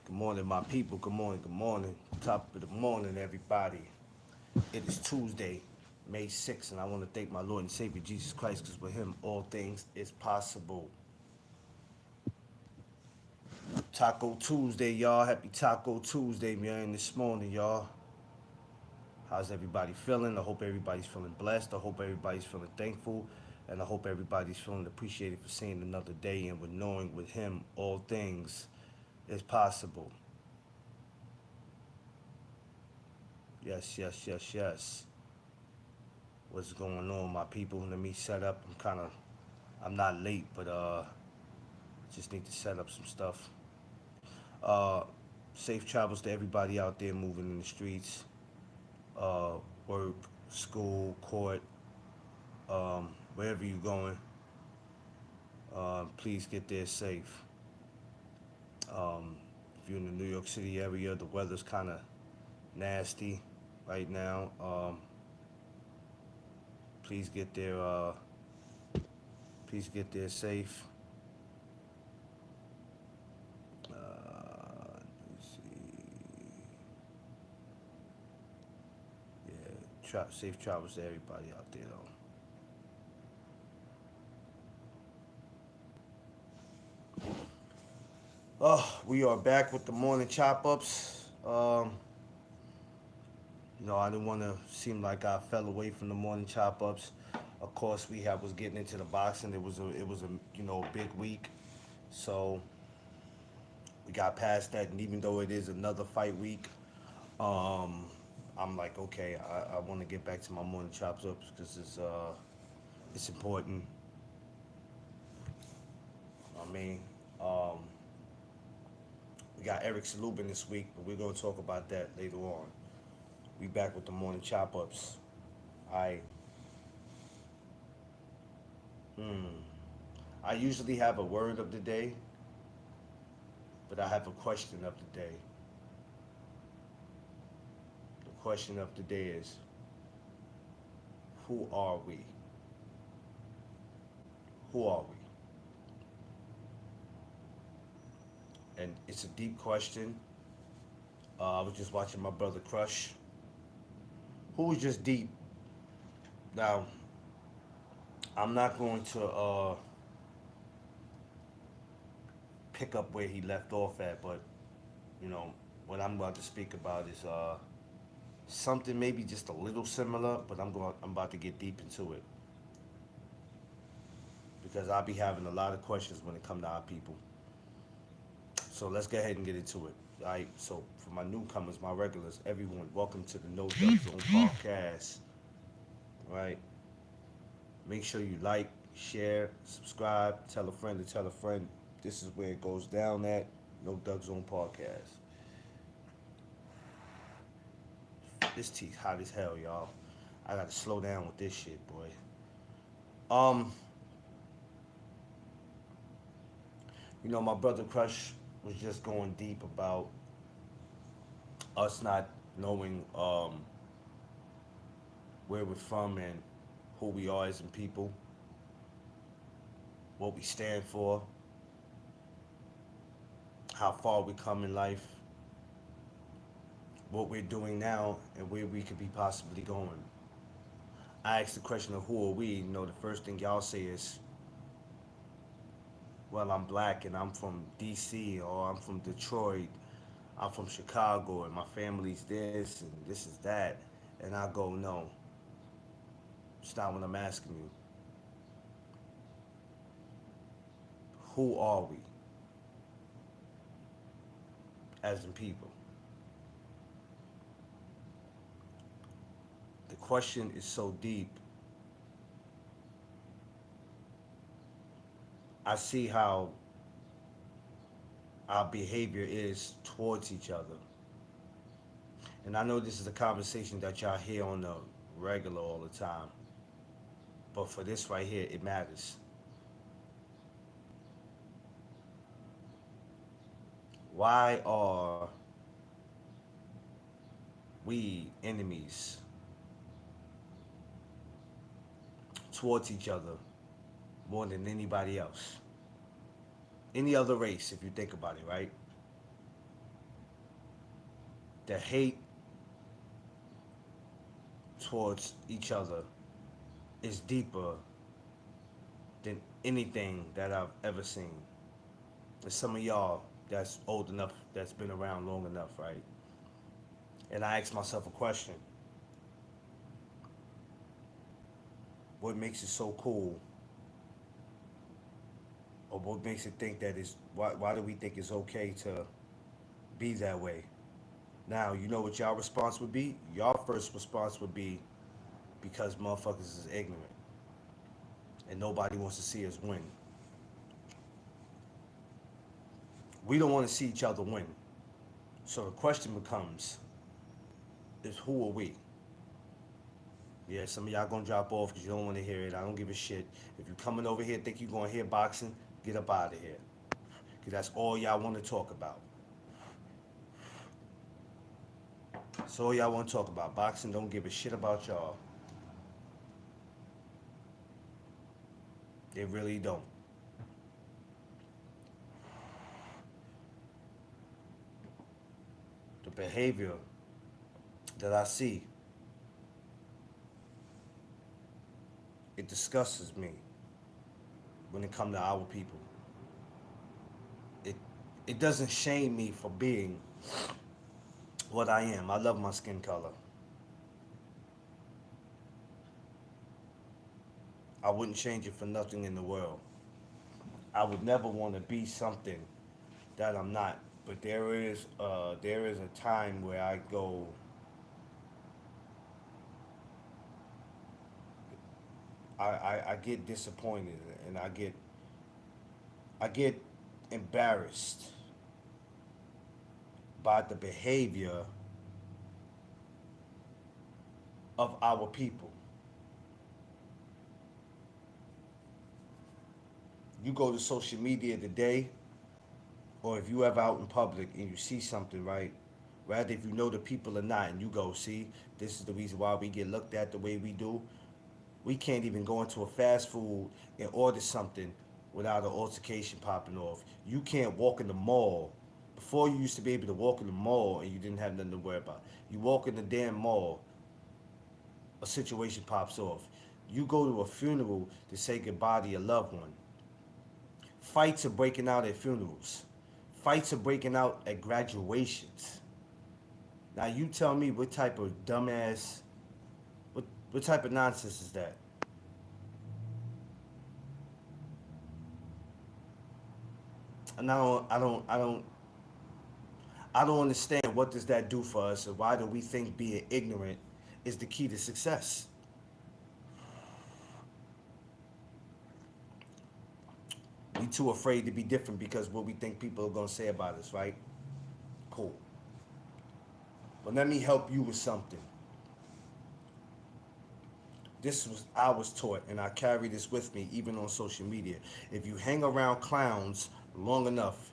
Good morning, my people. Good morning, good morning. Top of the morning, everybody. It is Tuesday, May 6th, and I want to thank my Lord and Savior Jesus Christ because with Him, all things is possible. Taco Tuesday, y'all. Happy Taco Tuesday, man. This morning, y'all. How's everybody feeling? I hope everybody's feeling blessed. I hope everybody's feeling thankful. And I hope everybody's feeling appreciated for seeing another day and with knowing with Him, all things is possible. Yes, yes, yes, yes. What's going on, my people? Let me set up. I'm not late, but just need to set up some stuff. Uh, Safe travels to everybody out there moving in the streets, uh, work, school, court, wherever you're going. Please get there safe. If you're in the New York City area, the weather's kind of nasty right now. Please get there. Please get there safe. Let me see. Yeah, safe travels to everybody out there, though. We are back with the morning chop ups. I didn't want to seem like I fell away from the morning chop ups. Of course, we have was getting into the boxing. It was a big week, so we got past that. And even though it is another fight week, um, I'm like, okay, I want to get back to my morning chops ups because it's important. I mean, um, we got Eric Salubin this week, but we're gonna talk about that later on. We back with the morning chop ups. I hmm. I usually have a word of the day, but I have a question of the day. The question of the day is, who are we? Who are we? And it's a deep question. I was just watching my brother Crush, who was just deep. Now, I'm not going to pick up where he left off at, but you know what I'm about to speak about is something maybe just a little similar, but I'm about to get deep into it because I'll be having a lot of questions when it comes to our people. So let's go ahead and get into it. All right. So for my newcomers, my regulars, everyone, welcome to the No Dub Zone podcast. All right. Make sure you like, share, subscribe, tell a friend to tell a friend. This is where it goes down at No Dub Zone podcast. This tea's hot as hell, y'all. I gotta slow down with this shit, boy. Um, my brother Crush was just going deep about us not knowing where we're from and who we are as in people, what we stand for, how far we come in life, what we're doing now, and where we could be possibly going. I asked the question of who are we. The first thing y'all say is, well, I'm black and I'm from D.C. or I'm from Detroit, I'm from Chicago and my family's this and this is that. And I go, no, it's not what I'm asking you. Who are we as in people? The question is so deep. I see how our behavior is towards each other. And I know this is a conversation that y'all hear on the regular all the time. But for this right here, it matters. Why are we enemies towards each other more than anybody else? Any other race, if you think about it, right? the hate towards each other is deeper than anything that I've ever seen. And some of y'all that's old enough, that's been around long enough, right? And I ask myself a question: what makes it so cool, or what makes it think that is? Why do we think it's okay to be that way? Now you know what y'all response would be. Y'all first response would be because motherfuckers is ignorant and nobody wants to see us win. We don't want to see each other win. So the question becomes: is who are we? Yeah, some of y'all gonna drop off because you don't want to hear it. I don't give a shit. If you coming over here think you gonna hear boxing, get up out of here. Because that's all y'all want to talk about. That's all y'all want to talk about. Boxing don't give a shit about y'all. They really don't. The behavior that I see, it disgusts me when it comes to our people. It it doesn't shame me for being what I am. I love my skin color. I wouldn't change it for nothing in the world. I would never want to be something that I'm not. But there is a time where I go, I get disappointed and I get embarrassed by the behavior of our people. You go to social media today, or if you ever out in public and you see something, right? Rather if you know the people or not, and you go, see, this is the reason why we get looked at the way we do. We can't even go into a fast food and order something without an altercation popping off. You can't walk in the mall. Before you used to be able to walk in the mall and you didn't have nothing to worry about. You walk in the damn mall, a situation pops off. You go to a funeral to say goodbye to your loved one. Fights are breaking out at funerals. Fights are breaking out at graduations. Now you tell me what type of dumbass, what type of nonsense is that? And I don't understand what does that do for us, and why do we think being ignorant is the key to success? We too afraid to be different because what we think people are gonna say about us, right? Cool. But let me help you with something. This was I was taught, and I carry this with me even on social media. If you hang around clowns long enough,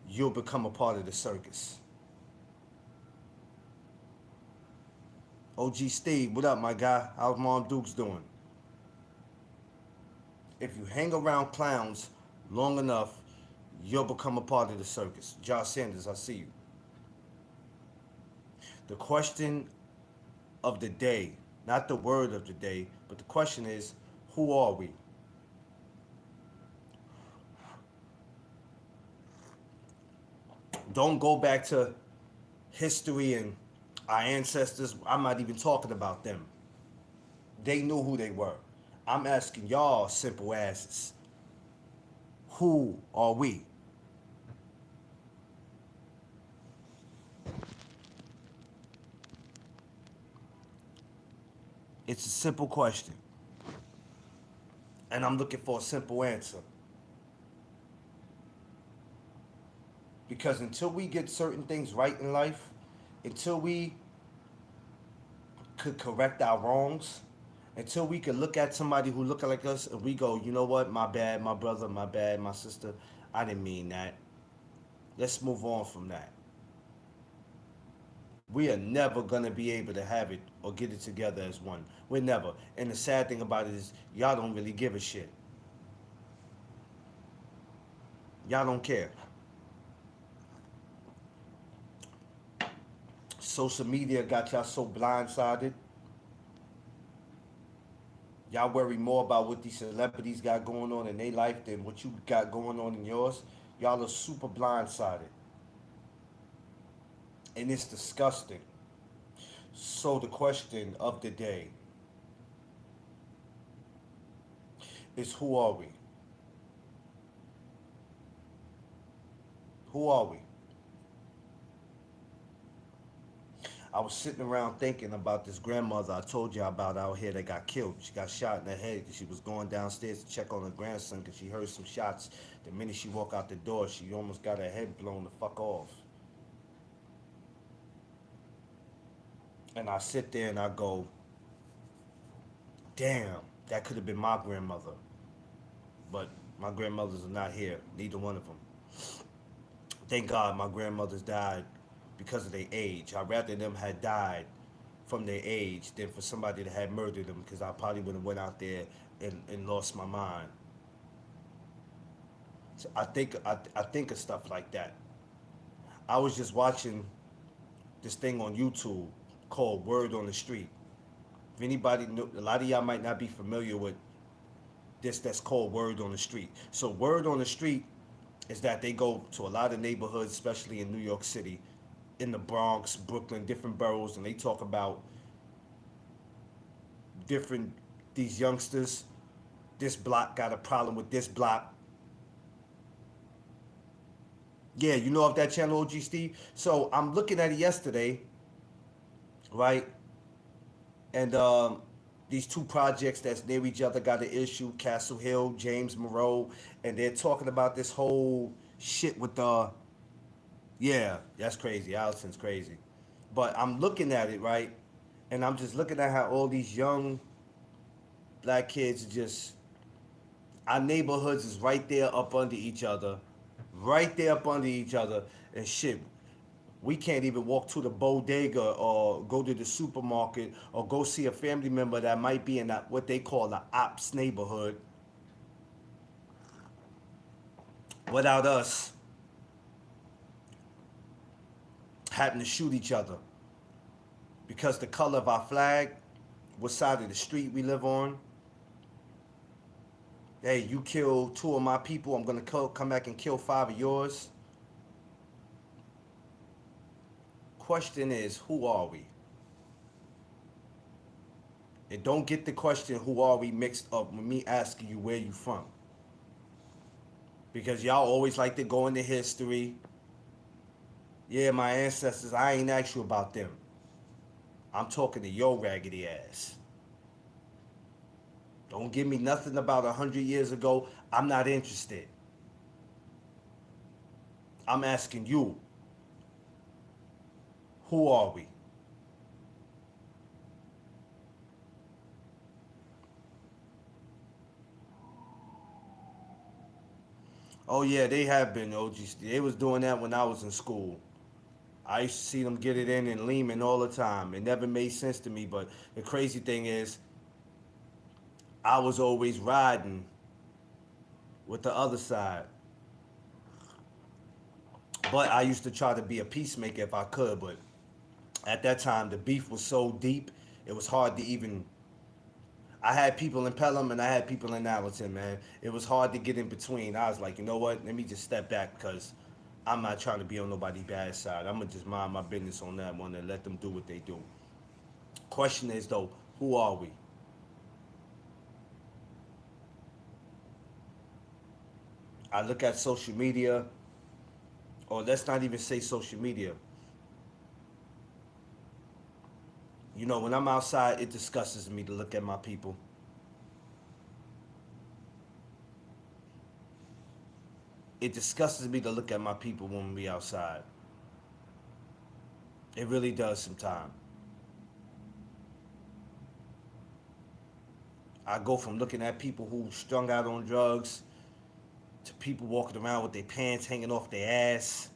you'll become a part of the circus. OG Steve, what up, my guy? How's Mom Dukes doing? If you hang around clowns long enough, you'll become a part of the circus. Josh Sanders, I see you. The question of the day, not the word of the day, but the question is, who are we? Don't go back to history and our ancestors. I'm not even talking about them. They knew who they were. I'm asking y'all simple asses. Who are we? It's a simple question. And I'm looking for a simple answer. Because until we get certain things right in life, until we could correct our wrongs, until we could look at somebody who look like us and we go, you know what, my bad, my brother, my bad, my sister, I didn't mean that. Let's move on from that. We are never gonna be able to have it or get it together as one. We're never. And the sad thing about it is y'all don't really give a shit. Y'all don't care. Social media got y'all so blindsided. Y'all worry more about what these celebrities got going on in their life than what you got going on in yours. Y'all are super blindsided. And it's disgusting. So the question of the day is, who are we? Who are we? I was sitting around thinking about this grandmother I told you about out here that got killed. She got shot in the head because she was going downstairs to check on her grandson because she heard some shots. The minute she walked out the door, she almost got her head blown the fuck off. And I sit there and I go, damn, that could have been my grandmother. But my grandmothers are not here, neither one of them. Thank God my grandmothers died because of their age. I'd rather them had died from their age than for somebody that had murdered them, because I probably would have went out there and lost my mind. So I think of stuff like that. I was just watching this thing on YouTube called Word on the Street. If anybody know, a lot of y'all might not be familiar with this that's called Word on the Street. So Word on the Street is that they go to a lot of neighborhoods, especially in New York City, in the Bronx, Brooklyn, different boroughs, and they talk about different these youngsters. This block got a problem with this block. Yeah, you know of that channel, OG Steve? So I'm looking at it yesterday, right? And these two projects that's near each other got an issue, Castle Hill, James Monroe, and they're talking about this whole shit with yeah, that's crazy. Allison's crazy. But I'm looking at it, right? And I'm just looking at how all these young black kids just, our neighborhoods is right there up under each other. Right there up under each other. And shit, we can't even walk to the bodega or go to the supermarket or go see a family member that might be in that, what they call the ops neighborhood, without us having to shoot each other because the color of our flag, what side of the street we live on. Hey, you kill 2 of my people, I'm gonna come back and kill 5 of yours. Question is, who are we? And don't get the question, who are we, mixed up with me asking you where you from. Because y'all always like to go into history. Yeah, my ancestors, I ain't asked you about them. I'm talking to your raggedy ass. Don't give me nothing about 100 years ago. I'm not interested. I'm asking you, who are we? Oh yeah, they have been, OGs. They was doing that when I was in school. I used to see them get it in Lehman all the time. It never made sense to me, but the crazy thing is, I was always riding with the other side. But I used to try to be a peacemaker if I could, but at that time the beef was so deep, it was hard to even. I had people in Pelham and I had people in Allerton, man. It was hard to get in between. I was like, you know what? Let me just step back because I'm not trying to be on nobody's bad side. I'm gonna just mind my business on that one and let them do what they do. Question is though, who are we? I look at social media, or let's not even say social media. You know, when I'm outside, it disgusts me to look at my people. It disgusts me to look at my people when we outside. It really does sometimes. I go from looking at people who strung out on drugs to people walking around with their pants hanging off their ass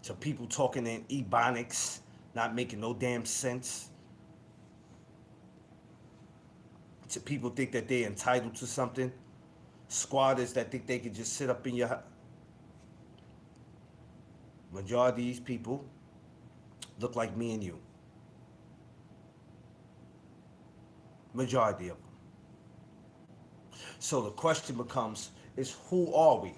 to people talking in ebonics, not making no damn sense, to people think that they're entitled to something, squatters that think they can just sit up in your. Majority of these people look like me and you. Majority of them. So the question becomes, is who are we?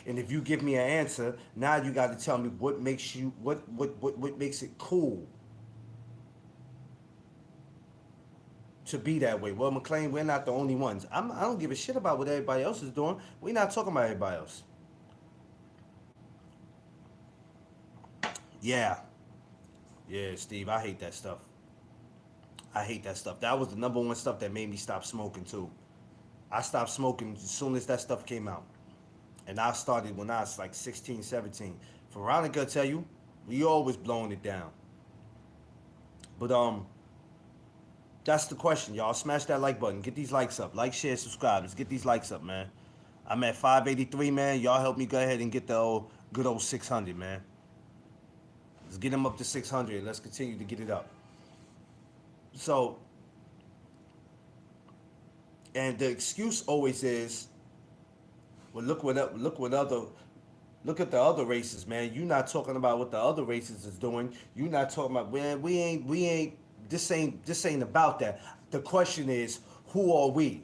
And if you give me an answer, now you got to tell me what makes you what makes it cool to be that way. Well, McLean, we're not the only ones. I don't give a shit about what everybody else is doing. We're not talking about everybody else. Yeah. Yeah, Steve, I hate that stuff. I hate that stuff. That was the number one stuff that made me stop smoking too. I stopped smoking as soon as that stuff came out. And I started when I was like 16, 17. Veronica tell you, we always blowing it down. But that's the question, y'all. Smash that like button. Get these likes up. Like, share, subscribe. Let's get these likes up, man. I'm at 583, man. Y'all help me go ahead and get the good old 600, man. Let's get them up to 600. Let's continue to get it up. So, and the excuse always is, well, look at the other races, man. You not talking about what the other races is doing. You not talking about, man. We ain't. This ain't about that. The question is, who are we?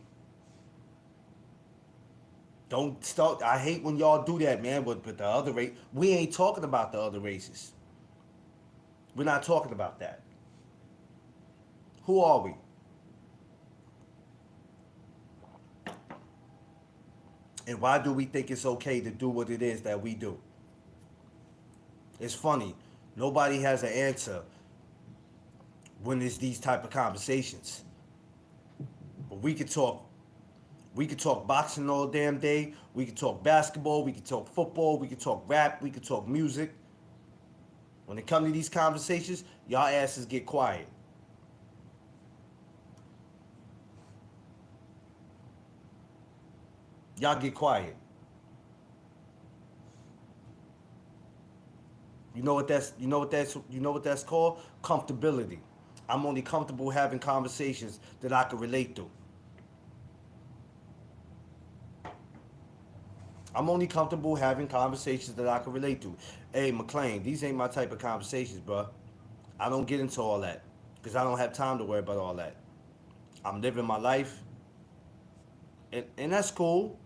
Don't start. I hate when y'all do that, man. But the other race, we ain't talking about the other races. We're not talking about that. Who are we? And why do we think it's okay to do what it is that we do? It's funny. Nobody has an answer when it's these type of conversations. But we could talk boxing all damn day. We could talk basketball. We could talk football. We could talk rap. We could talk music. When it comes to these conversations, y'all asses get quiet. Y'all get quiet. You know what that's called? Comfortability. I'm only comfortable having conversations that I can relate to. I'm only comfortable having conversations that I can relate to. Hey, McLean, these ain't my type of conversations, bro. I don't get into all that because I don't have time to worry about all that. I'm living my life, and that's cool.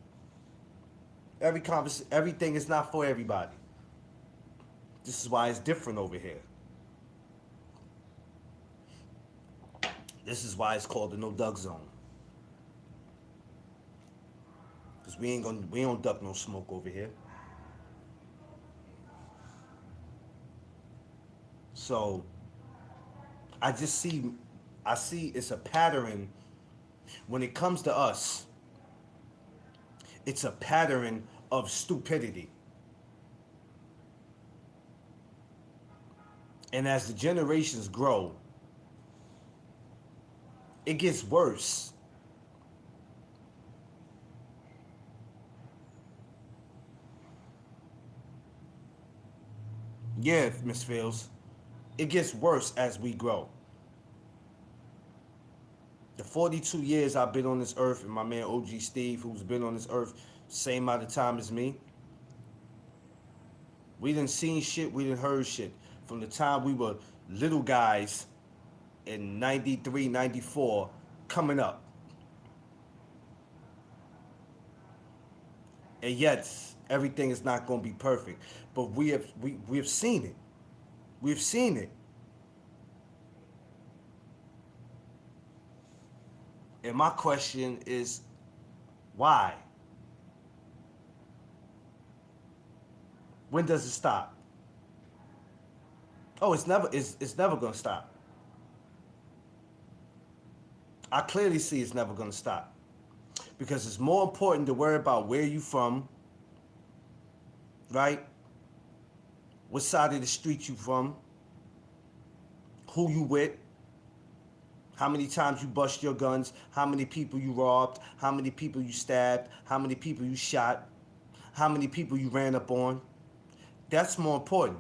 Everything is not for everybody. This is why it's different over here. This is why it's called the no duck zone. Cause we don't duck no smoke over here. So I see it's a pattern when it comes to us. It's a pattern of stupidity. And as the generations grow, it gets worse. Yeah, Miss Fields. It gets worse as we grow. The 42 years I've been on this earth, and my man OG Steve, who's been on this earth same amount of time as me, we done seen shit, we done heard shit. From the time we were little guys in 93, 94, coming up. And yet, everything is not going to be perfect. But we have seen it. We've seen it. And my question is, why? When does it stop? Oh, it's never gonna stop. I clearly see it's never gonna stop. Because it's more important to worry about where you from, right? What side of the street you from, who you with, how many times you bust your guns, how many people you robbed, how many people you stabbed, how many people you shot, how many people you ran up on. That's more important.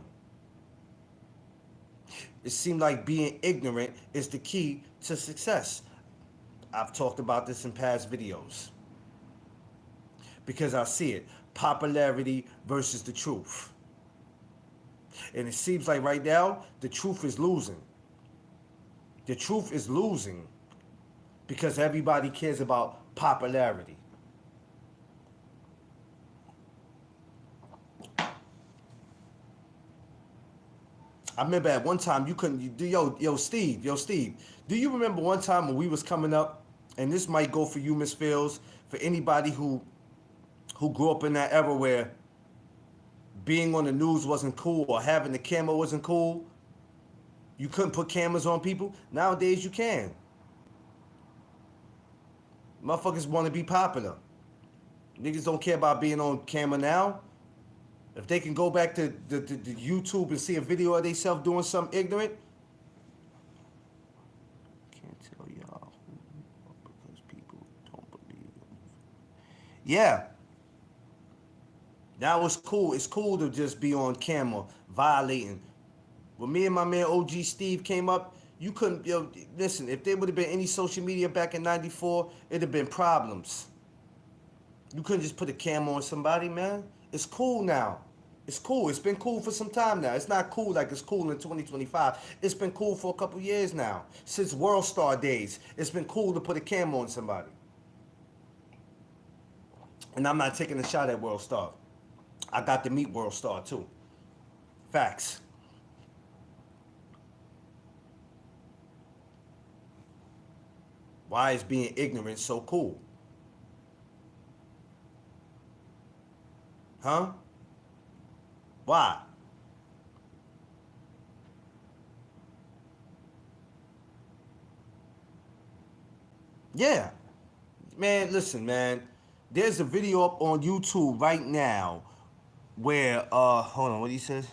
It seemed like being ignorant is the key to success. I've talked about this in past videos. Because I see it. Popularity versus the truth. And it seems like right now, the truth is losing. The truth is losing because everybody cares about popularity. I remember at one time you couldn't. Steve. Do you remember one time when we was coming up, and this might go for you, Miss Fields, for anybody who grew up in that era where being on the news wasn't cool or having the camera wasn't cool. You couldn't put cameras on people. Nowadays you can. Motherfuckers want to be popular. Niggas don't care about being on camera now. If they can go back to the YouTube and see a video of themselves doing something ignorant, can't tell y'all who because people don't believe them. Yeah. Now it's cool. It's cool to just be on camera violating. When me and my man OG Steve came up, you couldn't, listen, if there would have been any social media back in 94, it'd have been problems. You couldn't just put a camera on somebody, man. It's cool now. It's cool. It's been cool for some time now. It's not cool like it's cool in 2025. It's been cool for a couple years now. Since World Star days, it's been cool to put a camera on somebody. And I'm not taking a shot at World Star. I got to meet World Star too. Facts. Why is being ignorant so cool? Huh? Why? Yeah. Man, listen, man. There's a video up on YouTube right now where hold on, what he says?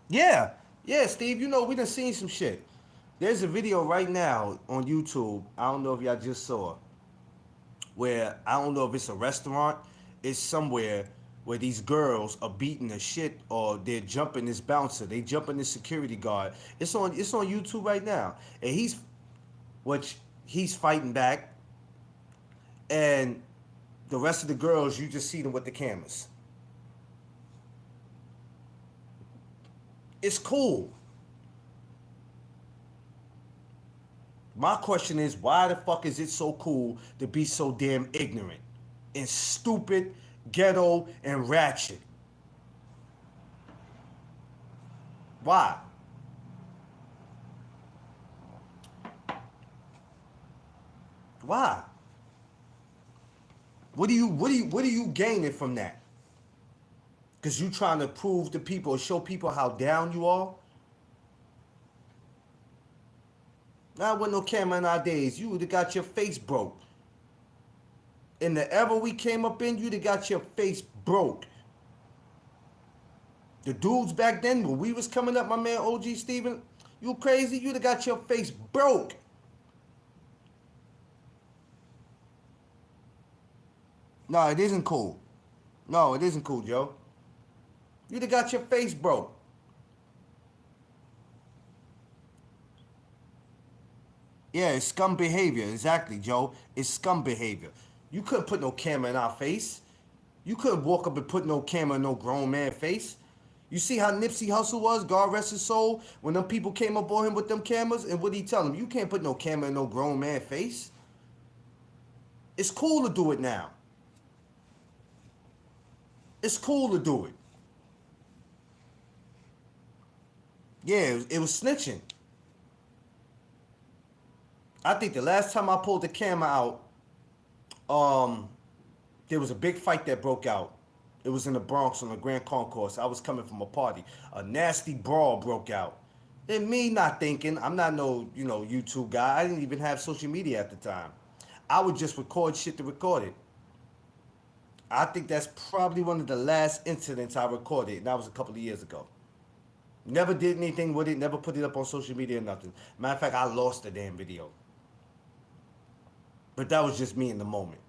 Yeah. Yeah, Steve, we done seen some shit. There's a video right now on YouTube. I don't know if y'all just saw, where I don't know if it's a restaurant, it's somewhere where these girls are beating the shit or they're jumping this bouncer, they jumping this security guard. It's on YouTube right now. And he's fighting back, and the rest of the girls, you just see them with the cameras. It's cool. My question is, why the fuck is it so cool to be so damn ignorant and stupid, ghetto, and ratchet? Why? Why? What are you gaining from that? Because you trying to prove to people, show people how down you are? Now, with no camera in our days, you would have got your face broke. In the era we came up in, you'd have got your face broke. The dudes back then, when we was coming up, my man OG Steven, you crazy? You'd have got your face broke. No, it isn't cool. No, it isn't cool, Joe. You'd have got your face broke. Yeah, it's scum behavior. Exactly, Joe. It's scum behavior. You couldn't put no camera in our face. You couldn't walk up and put no camera in no grown man face. You see how Nipsey Hussle was, God rest his soul, when them people came up on him with them cameras, and what did he tell them? You can't put no camera in no grown man face. It's cool to do it now. It's cool to do it. Yeah, it was snitching. I think the last time I pulled the camera out, there was a big fight that broke out. It was in the Bronx on the Grand Concourse. I was coming from a party. A nasty brawl broke out. And me not thinking, I'm not no, YouTube guy. I didn't even have social media at the time. I would just record shit to record it. I think that's probably one of the last incidents I recorded, and that was a couple of years ago. Never did anything with it, never put it up on social media or nothing. Matter of fact, I lost the damn video. But that was just me in the moment.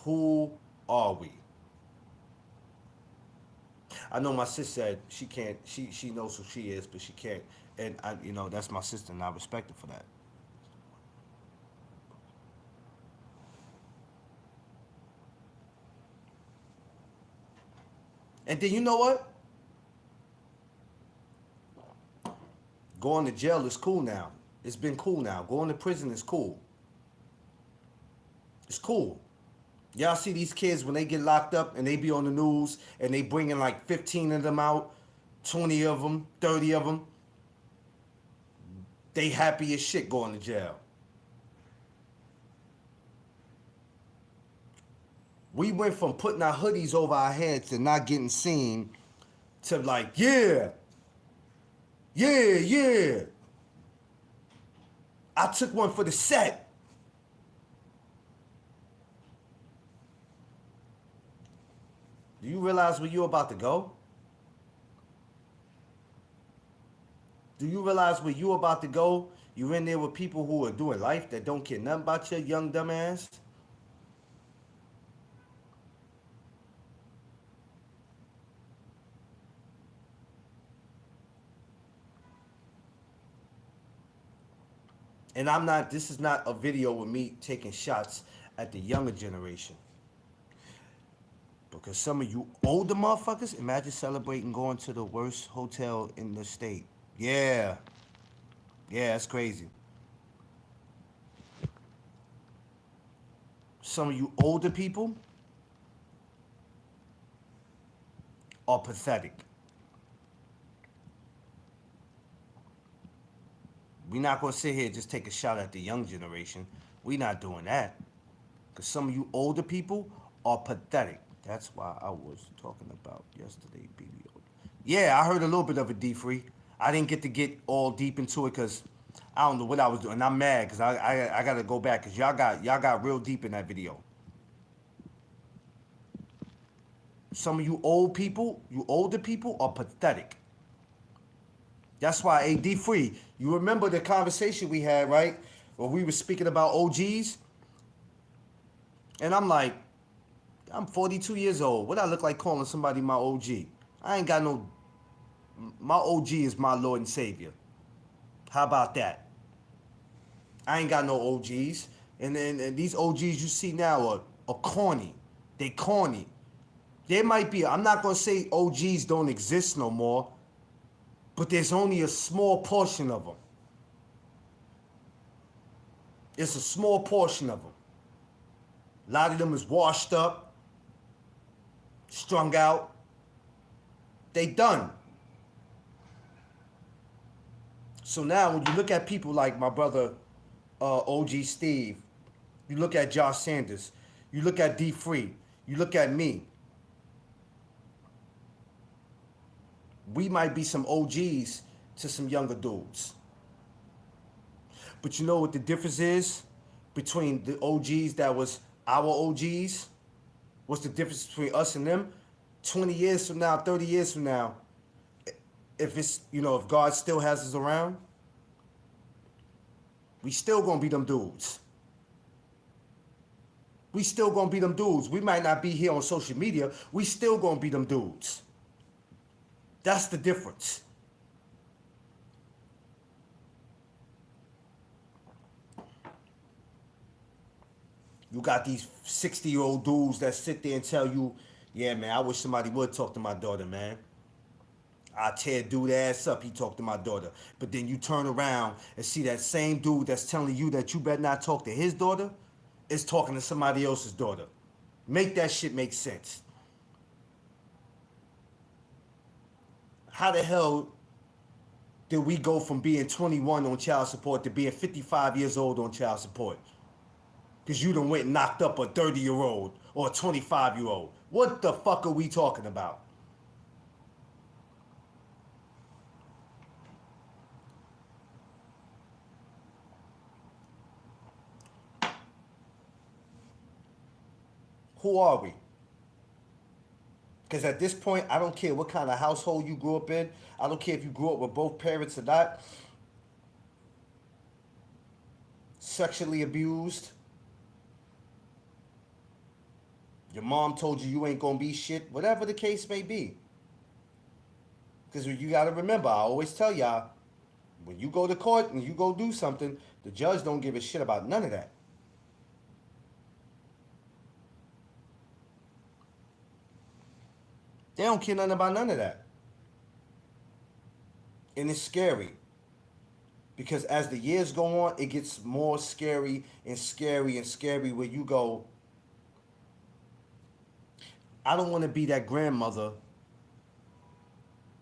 Who are we? I know my sister said she can't, she knows who she is, but she can't. And that's my sister, and I respect her for that. And then you know what? Going to jail is cool now. It's been cool now. Going to prison is cool. It's cool. Y'all see these kids when they get locked up and they be on the news and they bringing like 15 of them out, 20 of them, 30 of them. They happy as shit going to jail. We went from putting our hoodies over our heads and not getting seen to like, yeah, yeah, yeah. I took one for the set. Do you realize where you're about to go? Do you realize where you're about to go? You're in there with people who are doing life that don't care nothing about your young dumb ass. And this is not a video with me taking shots at the younger generation. Because some of you older motherfuckers, imagine celebrating going to the worst hotel in the state. Yeah. Yeah, that's crazy. Some of you older people are pathetic. We're not going to sit here and just take a shot at the young generation. We're not doing that. Because some of you older people are pathetic. That's why I was talking about yesterday, BBO. Yeah, I heard a little bit of it, D-Free. I didn't get all deep into it because I don't know what I was doing. I'm mad because I got to go back because y'all got real deep in that video. Some of you older people are pathetic. That's why, AD Free, you remember the conversation we had, right? Where we were speaking about OGs? And I'm like, I'm 42 years old. What I look like calling somebody my OG? I ain't got no... My OG is my Lord and Savior. How about that? I ain't got no OGs. And these OGs you see now are corny. They corny. There might be... I'm not going to say OGs don't exist no more. But there's only a small portion of them. It's a small portion of them. A lot of them is washed up, strung out. They done. So now when you look at people like my brother OG Steve, you look at Josh Sanders, you look at D Free, you look at me. We might be some OGs to some younger dudes. But you know what the difference is between the OGs that was our OGs? What's the difference between us and them? 20 years from now, 30 years from now, if it's, if God still has us around, we still gonna be them dudes. We still gonna be them dudes. We might not be here on social media. We still gonna be them dudes. That's the difference. You got these 60-year-old dudes that sit there and tell you, yeah, man, I wish somebody would talk to my daughter, man. I tear dude ass up, he talked to my daughter. But then you turn around and see that same dude that's telling you that you better not talk to his daughter is talking to somebody else's daughter. Make that shit make sense. How the hell did we go from being 21 on child support to being 55 years old on child support? Because you done went and knocked up a 30-year-old or a 25-year-old. What the fuck are we talking about? Who are we? Because at this point, I don't care what kind of household you grew up in. I don't care if you grew up with both parents or not. Sexually abused. Your mom told you ain't gonna be shit. Whatever the case may be. Because you gotta remember, I always tell y'all, when you go to court and you go do something, the judge don't give a shit about none of that. They don't care nothing about none of that. And it's scary. Because as the years go on, it gets more scary and scary and scary where you go, I don't want to be that grandmother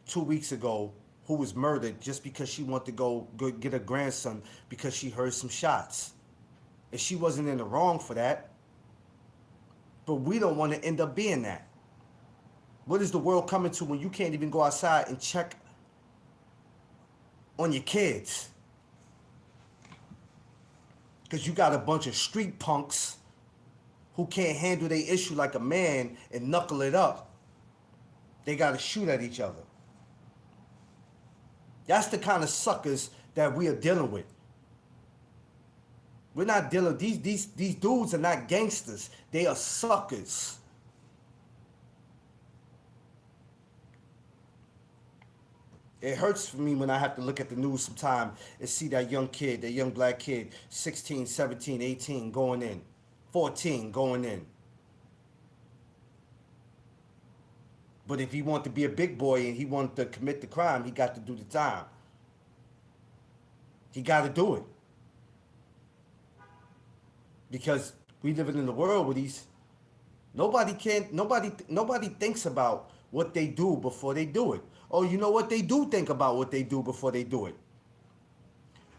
2 weeks ago who was murdered just because she wanted to go get a grandson because she heard some shots. And she wasn't in the wrong for that. But we don't want to end up being that. What is the world coming to when you can't even go outside and check on your kids? Because you got a bunch of street punks who can't handle their issue like a man and knuckle it up. They got to shoot at each other. That's the kind of suckers that we are dealing with. We're not dealing, these dudes are not gangsters. They are suckers. It hurts for me when I have to look at the news sometime and see that young kid, that young black kid, 16, 17, 18 going in, 14 going in. But if he wanted to be a big boy and he wanted to commit the crime, he got to do the time. He got to do it. Because we living in a world where nobody thinks about what they do before they do it. Oh, you know what? They do think about what they do before they do it.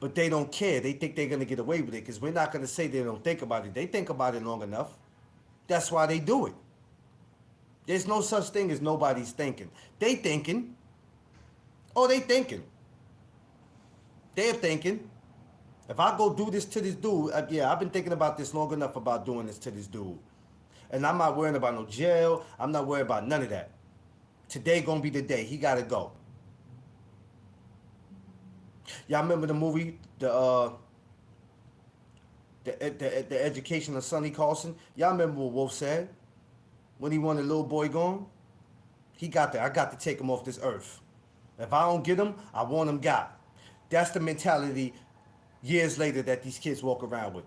But they don't care. They think they're going to get away with it because we're not going to say they don't think about it. They think about it long enough. That's why they do it. There's no such thing as nobody's thinking. They thinking. Oh, they thinking. They're thinking. If I go do this to this dude, yeah, I've been thinking about this long enough about doing this to this dude. And I'm not worrying about no jail. I'm not worried about none of that. Today gonna be the day. He gotta go. Y'all remember the movie, the Education of Sonny Carlson? Y'all remember what Wolf said when he wanted Little Boy gone? He got there. I got to take him off this earth. If I don't get him, I want him got. That's the mentality years later that these kids walk around with,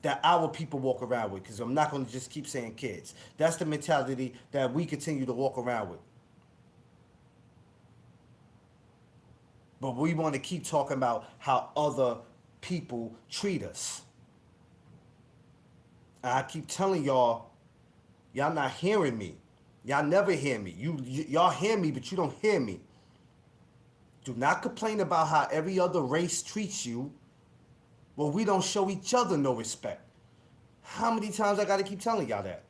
that our people walk around with, because I'm not going to just keep saying kids. That's the mentality that we continue to walk around with. But we want to keep talking about how other people treat us. And I keep telling y'all not hearing me. Y'all never hear me. Y'all hear me, but you don't hear me. Do not complain about how every other race treats you. Well, we don't show each other no respect. How many times I got to keep telling y'all that?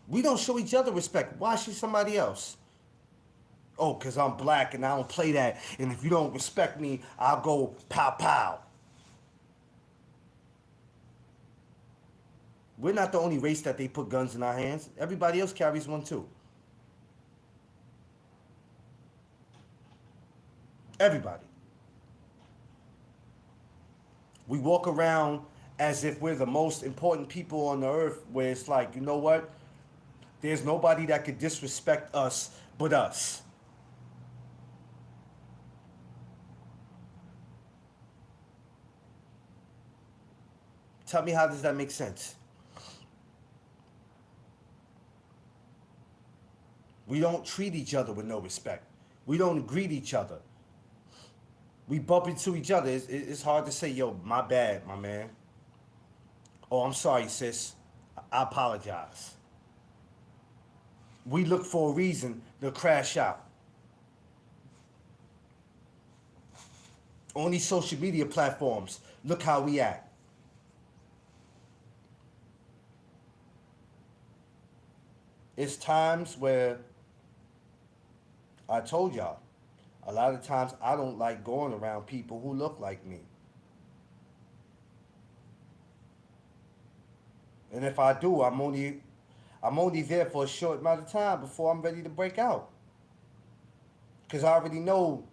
We don't show each other respect. Why should somebody else? Oh, because I'm black and I don't play that. And if you don't respect me, I'll go pow pow. We're not the only race that they put guns in our hands. Everybody else carries one too. Everybody. We walk around as if we're the most important people on the earth, where it's like, you know what? There's nobody that could disrespect us but us. Tell me, how does that make sense? We don't treat each other with no respect. We don't greet each other. We bump into each other. It's hard to say, yo, my bad, my man. Oh, I'm sorry, sis. I apologize. We look for a reason to crash out. On these social media platforms, look how we act. It's times where I told y'all, a lot of times I don't like going around people who look like me. And if I do, I'm only there for a short amount of time before I'm ready to break out. Because I already know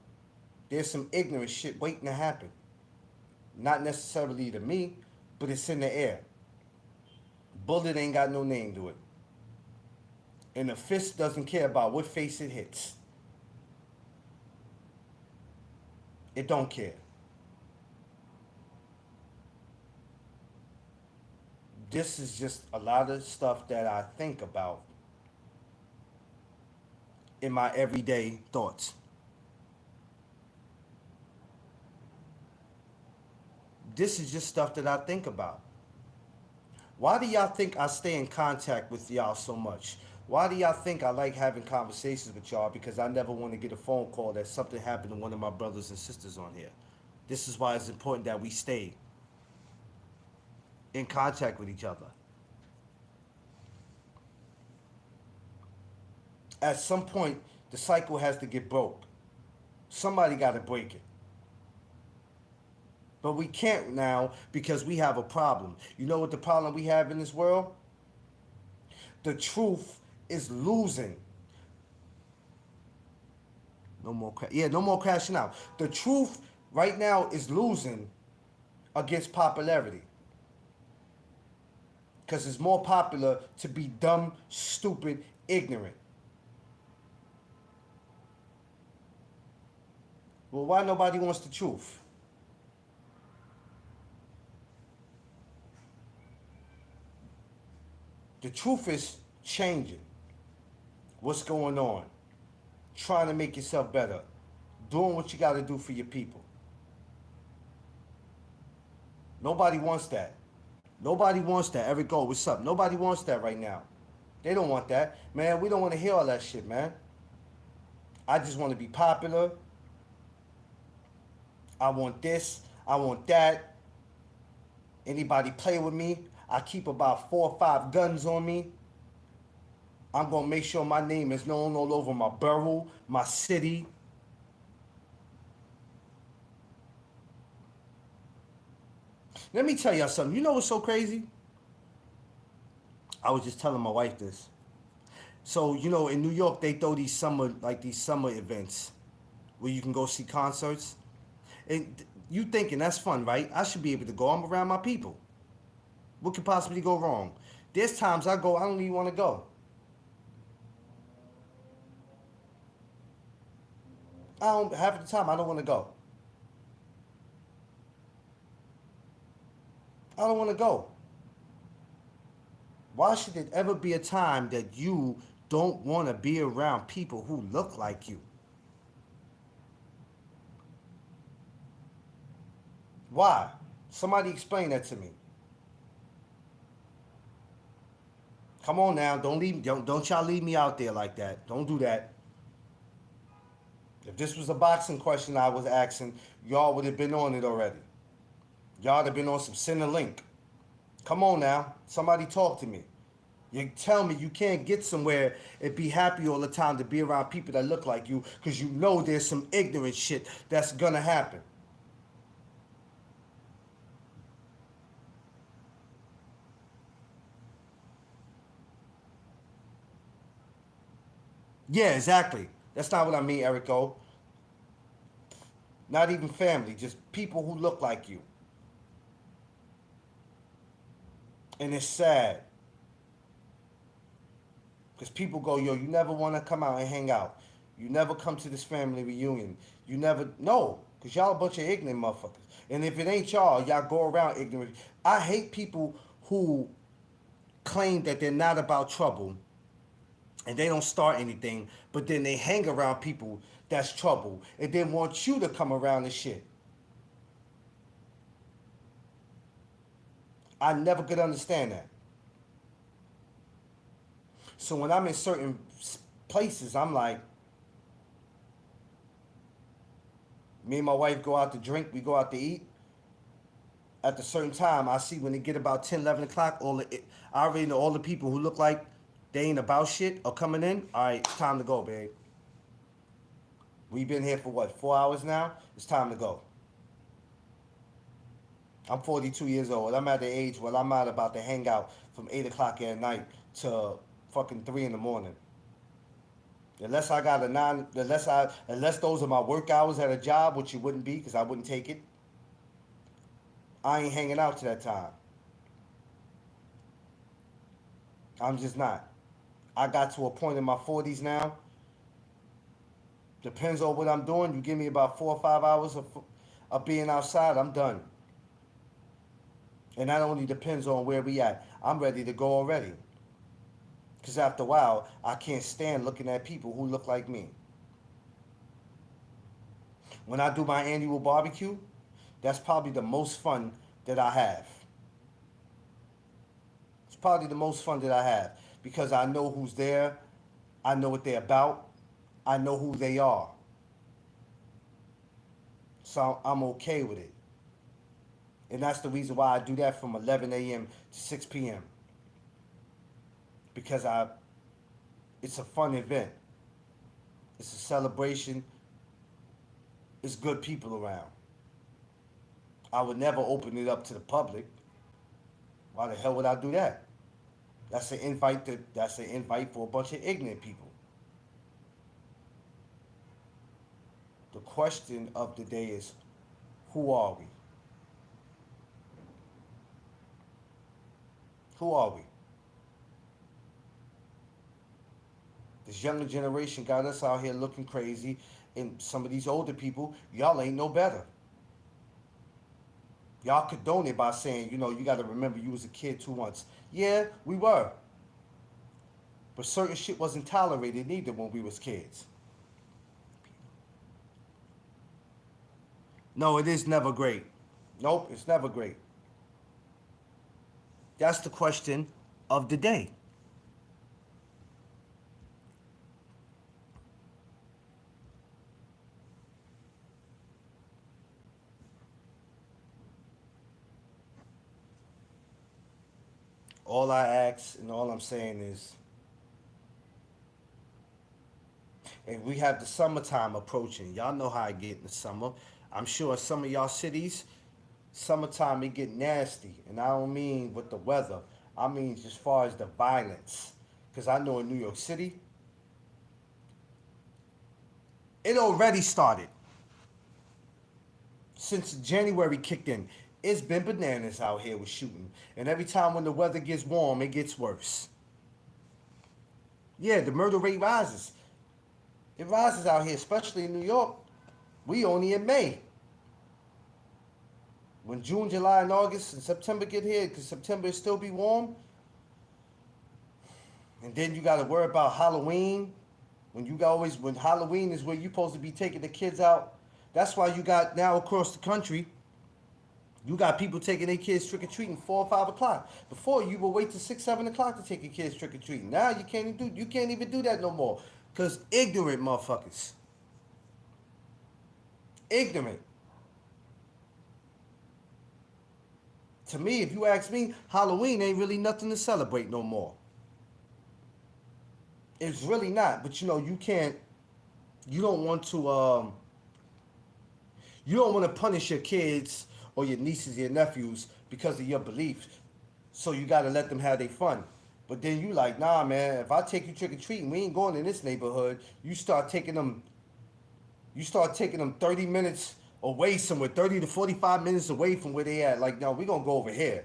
there's some ignorant shit waiting to happen. Not necessarily to me, but it's in the air. Bullet ain't got no name to it. And the fist doesn't care about what face it hits. It don't care. This is just a lot of stuff that I think about in my everyday thoughts. This is just stuff that I think about. Why do y'all think I stay in contact with y'all so much? Why do y'all think I like having conversations with y'all? Because I never want to get a phone call that something happened to one of my brothers and sisters on here. This is why it's important that we stay in contact with each other. At some point, the cycle has to get broke. Somebody got to break it. But we can't now because we have a problem. You know what the problem we have in this world? The truth is losing. No more no more crashing out. The truth right now is losing against popularity. Because it's more popular to be dumb, stupid, ignorant. Well, why nobody wants the truth? The truth is changing. What's going on? Trying to make yourself better. Doing what you got to do for your people. Nobody wants that. Nobody wants that. Eric Gold, what's up? Nobody wants that right now. They don't want that. Man, we don't want to hear all that shit, man. I just want to be popular. I want this. I want that. Anybody play with me? I keep about 4 or 5 guns on me. I'm going to make sure my name is known all over my borough, my city. Let me tell y'all something. You know what's so crazy? I was just telling my wife this. So, you know, in New York, they throw these summer events where you can go see concerts. And you thinking that's fun, right? I should be able to go. I'm around my people. What could possibly go wrong? There's times I go, I don't even want to go. Half the time I don't want to go. I don't want to go. Why should it ever be a time that you don't want to be around people who look like you? Why? Somebody explain that to me. Come on now, don't y'all leave me out there like that. Don't do that. If this was a boxing question I was asking, y'all would have been on it already. Y'all would have been on some Center Link. Come on now, somebody talk to me. You tell me you can't get somewhere and be happy all the time to be around people that look like you because you know there's some ignorant shit that's gonna happen. Yeah, exactly. That's not what I mean, Erico. Not even family, just people who look like you. And it's sad. Because people go, yo, you never want to come out and hang out. You never come to this family reunion. You never, no. Because y'all a bunch of ignorant motherfuckers. And if it ain't y'all go around ignorant. I hate people who claim that they're not about trouble and they don't start anything, but then they hang around people that's trouble and then want you to come around and shit. I never could understand that. So when I'm in certain places, I'm like, me and my wife go out to drink, we go out to eat. At a certain time, I see when they get about 10, 11 o'clock, I already know all the people who look like they ain't about shit are coming in. All right, it's time to go, babe. We've been here for what, 4 hours now? It's time to go. I'm 42 years old. I'm at the age where I'm not about to hang out from 8 o'clock at night to fucking 3 in the morning. Unless I got unless those are my work hours at a job, which it wouldn't be because I wouldn't take it. I ain't hanging out to that time. I'm just not. I got to a point in my 40s now. Depends on what I'm doing. You give me about 4 or 5 hours of being outside, I'm done. And that only depends on where we at. I'm ready to go already. Because after a while, I can't stand looking at people who look like me. When I do my annual barbecue, that's probably the most fun that I have. It's probably the most fun that I have because I know who's there, I know what they're about, I know who they are. So I'm okay with it. And that's the reason why I do that from 11 a.m. to 6 p.m. Because it's a fun event. It's a celebration. It's good people around. I would never open it up to the public. Why the hell would I do that? That's an invite for a bunch of ignorant people. The question of the day is, who are we? Who are we? This younger generation got us out here looking crazy, and some of these older people, y'all ain't no better. Y'all condone it by saying, you got to remember you was a kid 2 months. Yeah, we were. But certain shit wasn't tolerated neither when we was kids. No, it is never great. Nope, it's never great. That's the question of the day. All I ask and all I'm saying is, and we have the summertime approaching. Y'all know how I get in the summer. I'm sure some of y'all cities, summertime it get nasty. And I don't mean with the weather. I mean as far as the violence. Because I know in New York City, it already started. Since January kicked in, it's been bananas out here with shooting. And every time when the weather gets warm, it gets worse. Yeah, the murder rate rises. It rises out here, especially in New York. We only in May. When June, July, and August and September get here, because September it still be warm. And then you got to worry about Halloween. When Halloween is where you supposed to be taking the kids out. That's why you got now across the country, you got people taking their kids trick or treating 4 or 5 o'clock. Before you would wait till 6, 7 o'clock to take your kids trick or treating. Now you can't even do that no more. Cause ignorant motherfuckers. Ignorant. To me, if you ask me, Halloween ain't really nothing to celebrate no more. It's really not. But you can't. You don't want to. You don't want to punish your kids or your nieces, your nephews because of your beliefs. So you got to let them have their fun. But then you like, nah, man. If I take you trick or treating, we ain't going in this neighborhood. You start taking them 30 minutes away somewhere, 30 to 45 minutes away from where they at. Like, no, we gonna go over here.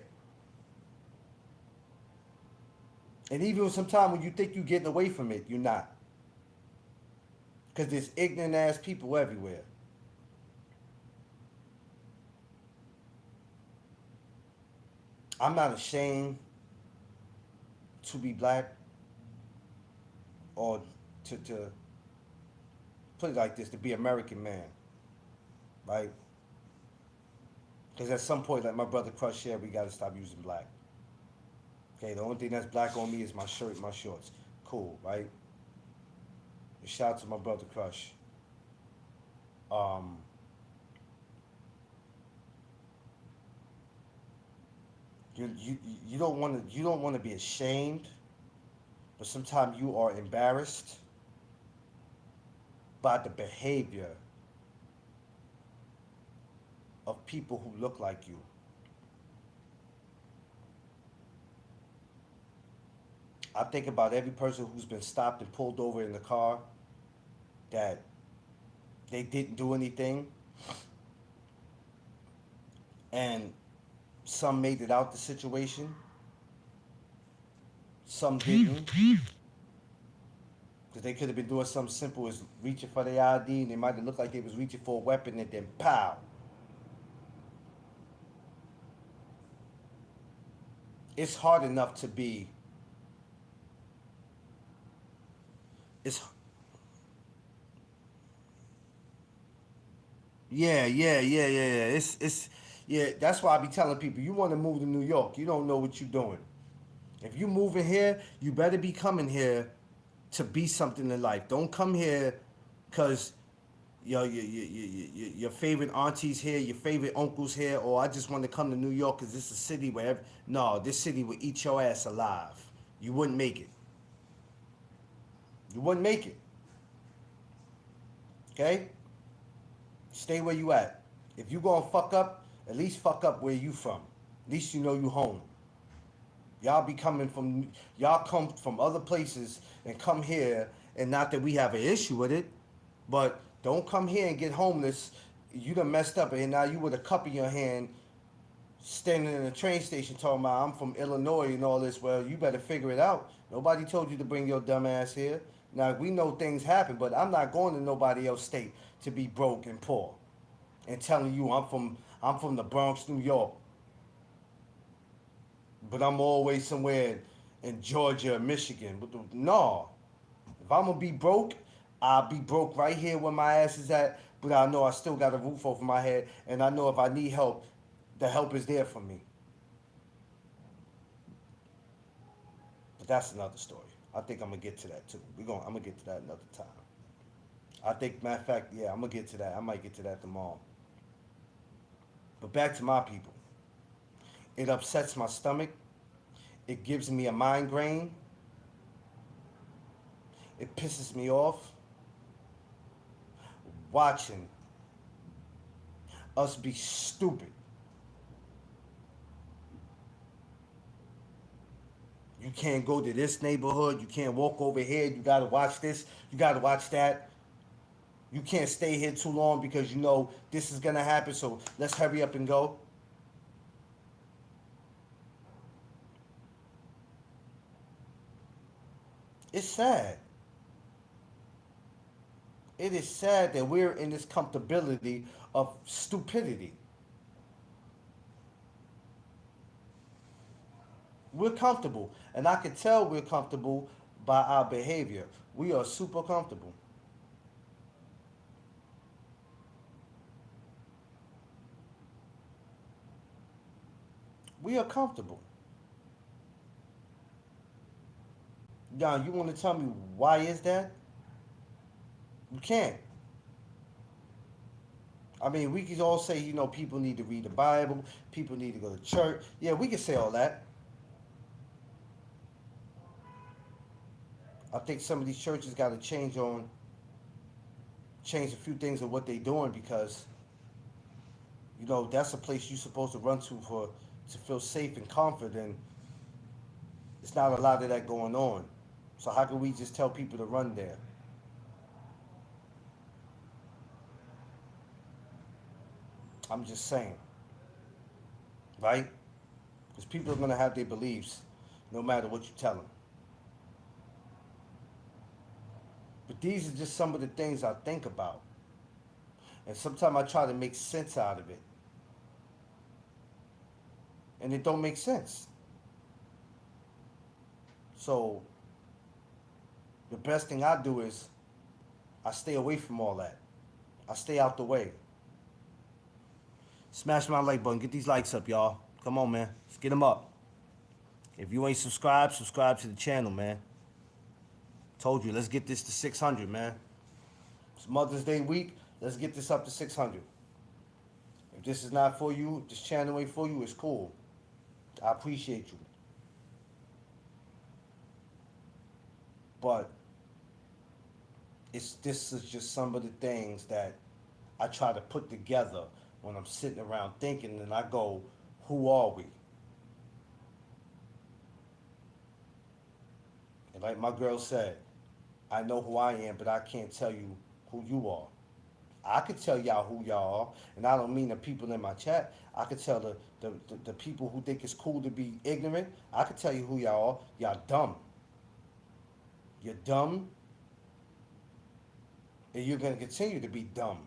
And even sometimes when you think you're getting away from it, you're not. Because there's ignorant ass people everywhere. I'm not ashamed to be black or to put it like this, to be American man, right? Because at some point, like my brother Crush said, we got to stop using black. Okay, the only thing that's black on me is my shirt and my shorts. Cool, right? And shout out to my brother Crush. Um, you don't want to be ashamed, but sometimes you are embarrassed by the behavior of people who look like you. I think about every person who's been stopped and pulled over in the car that they didn't do anything, and some made it out the situation, some didn't, because they could have been doing something simple as reaching for their ID, and they might have looked like they was reaching for a weapon, and then pow. it's hard enough to be. It's yeah. It's yeah. That's why I be telling people, you want to move to New York, you don't know what you're doing. If you moving here, you better be coming here to be something in life. Don't come here because your favorite auntie's here, your favorite uncle's here, or I just want to come to New York because this is a city where no, this city will eat your ass alive. You wouldn't make it. You wouldn't make it. Okay? Stay where you at. If you gonna fuck up, at least fuck up where you from. At least you know you home. Y'all come from other places and come here, and not that we have an issue with it, but don't come here and get homeless. You done messed up, and now you with a cup in your hand, standing in a train station talking about I'm from Illinois and all this. Well, you better figure it out. Nobody told you to bring your dumb ass here. Now we know things happen, but I'm not going to nobody else state to be broke and poor, and telling you I'm from the Bronx, New York, but I'm always somewhere in Georgia, Michigan. No, if I'm gonna be broke, I'll be broke right here where my ass is at. But I know I still got a roof over my head, and I know if I need help, the help is there for me. But that's another story. I think I'm gonna get to that too. I'm gonna get to that another time. I think, matter of fact, yeah, I'm gonna get to that. I might get to that tomorrow. But back to my people. It upsets my stomach. It gives me a migraine. It pisses me off watching us be stupid. You can't go to this neighborhood. You can't walk over here. You gotta watch this. You gotta watch that. You can't stay here too long because you know this is gonna happen. So let's hurry up and go. It's sad. It is sad that we're in this comfortability of stupidity. We're comfortable, and I can tell we're comfortable by our behavior. We are super comfortable. We are comfortable. Now, you want to tell me why is that? You can't. I mean, we can all say, people need to read the Bible, people need to go to church. Yeah, we can say all that. I think some of these churches got to change a few things of what they're doing because, that's a place you're supposed to run to feel safe and confident. It's not a lot of that going on. So how can we just tell people to run there? I'm just saying, right? Because people are gonna have their beliefs, no matter what you tell them. But these are just some of the things I think about, and sometimes I try to make sense out of it, and it don't make sense. So the best thing I do is I stay away from all that. I stay out the way. Smash my like button. Get these likes up, y'all. Come on, man. Let's get them up. If you ain't subscribed, subscribe to the channel, man. Told you, let's get this to 600, man. It's Mother's Day week. Let's get this up to 600. If this is not for you, this channel ain't for you, it's cool. I appreciate you. But this is just some of the things that I try to put together when I'm sitting around thinking, and I go, who are we? And like my girl said, I know who I am, but I can't tell you who you are. I could tell y'all who y'all are, and I don't mean the people in my chat. I could tell the people who think it's cool to be ignorant. I could tell you who y'all are. Y'all dumb. You're dumb, and you're gonna continue to be dumb.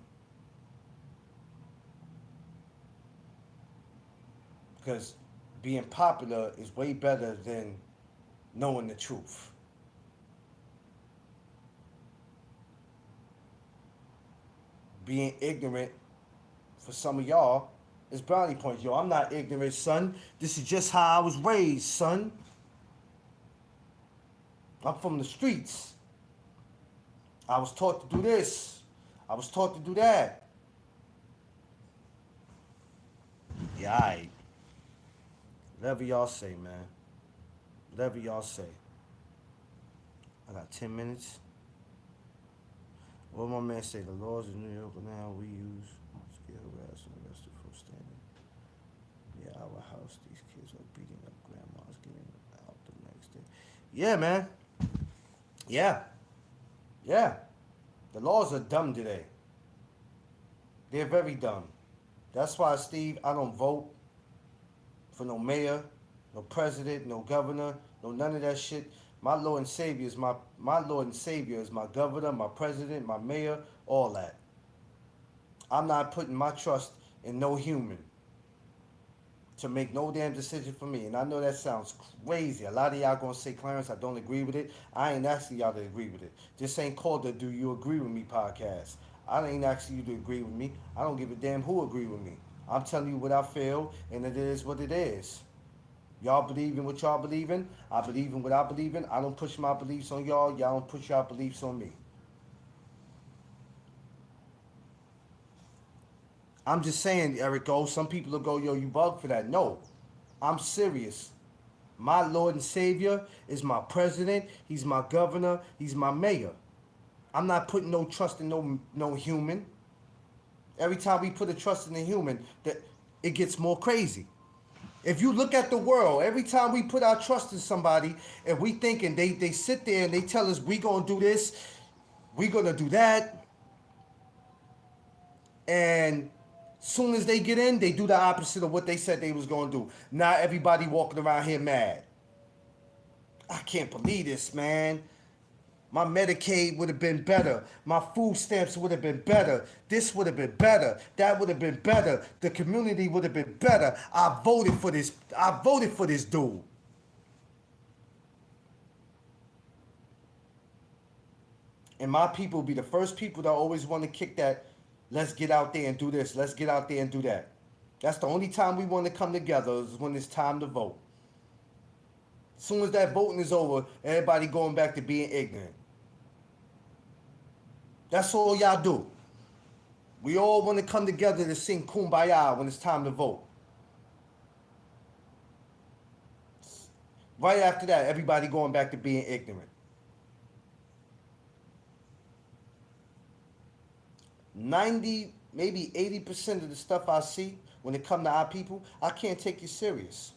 Because being popular is way better than knowing the truth. Being ignorant for some of y'all is brownie points. Yo, I'm not ignorant, son. This is just how I was raised, son. I'm from the streets. I was taught to do this. I was taught to do that. Yeah, alright. Whatever y'all say, man. Whatever y'all say. I got 10 minutes. What my man say? The laws of New York now we use. Scale harass and arrested for standing. Yeah, our house. These kids are beating up grandmas, getting out the next day. Yeah, man. Yeah. Yeah. The laws are dumb today. They're very dumb. That's why, Steve, I don't vote for no mayor, no president, no governor, no none of that shit. My Lord and Savior is my Lord and Savior is my governor, my president, my mayor, all that. I'm not putting my trust in no human to make no damn decision for me. And I know that sounds crazy. A lot of y'all gonna say, Clarence, I don't agree with it. I ain't asking y'all to agree with it. This ain't called the Do You Agree With Me podcast. I ain't asking you to agree with me. I don't give a damn who agree with me. I'm telling you what I feel, and it is what it is. Y'all believe in what y'all believe in. I believe in what I believe in. I don't push my beliefs on y'all. Y'all don't push y'all beliefs on me. I'm just saying, Eric O. Some people will go, yo, you bug for that. No, I'm serious. My Lord and Savior is my president. He's my governor. He's my mayor. I'm not putting no trust in no human. Every time we put a trust in a human, that it gets more crazy. If you look at the world, every time we put our trust in somebody and we thinking they sit there and they tell us we gonna do this, we gonna do that, and soon as they get in, they do the opposite of what they said they was gonna do. Now everybody walking around here mad. I can't believe this, man. My Medicaid would have been better. My food stamps would have been better. This would have been better. That would have been better. The community would have been better. I voted for this. I voted for this dude. And my people be the first people that always want to kick that, let's get out there and do this. Let's get out there and do that. That's the only time we want to come together is when it's time to vote. As soon as that voting is over, everybody going back to being ignorant. That's all y'all do. We all want to come together to sing Kumbaya when it's time to vote. Right after that, everybody going back to being ignorant. 90, maybe 80% of the stuff I see when it come to our people, I can't take you serious.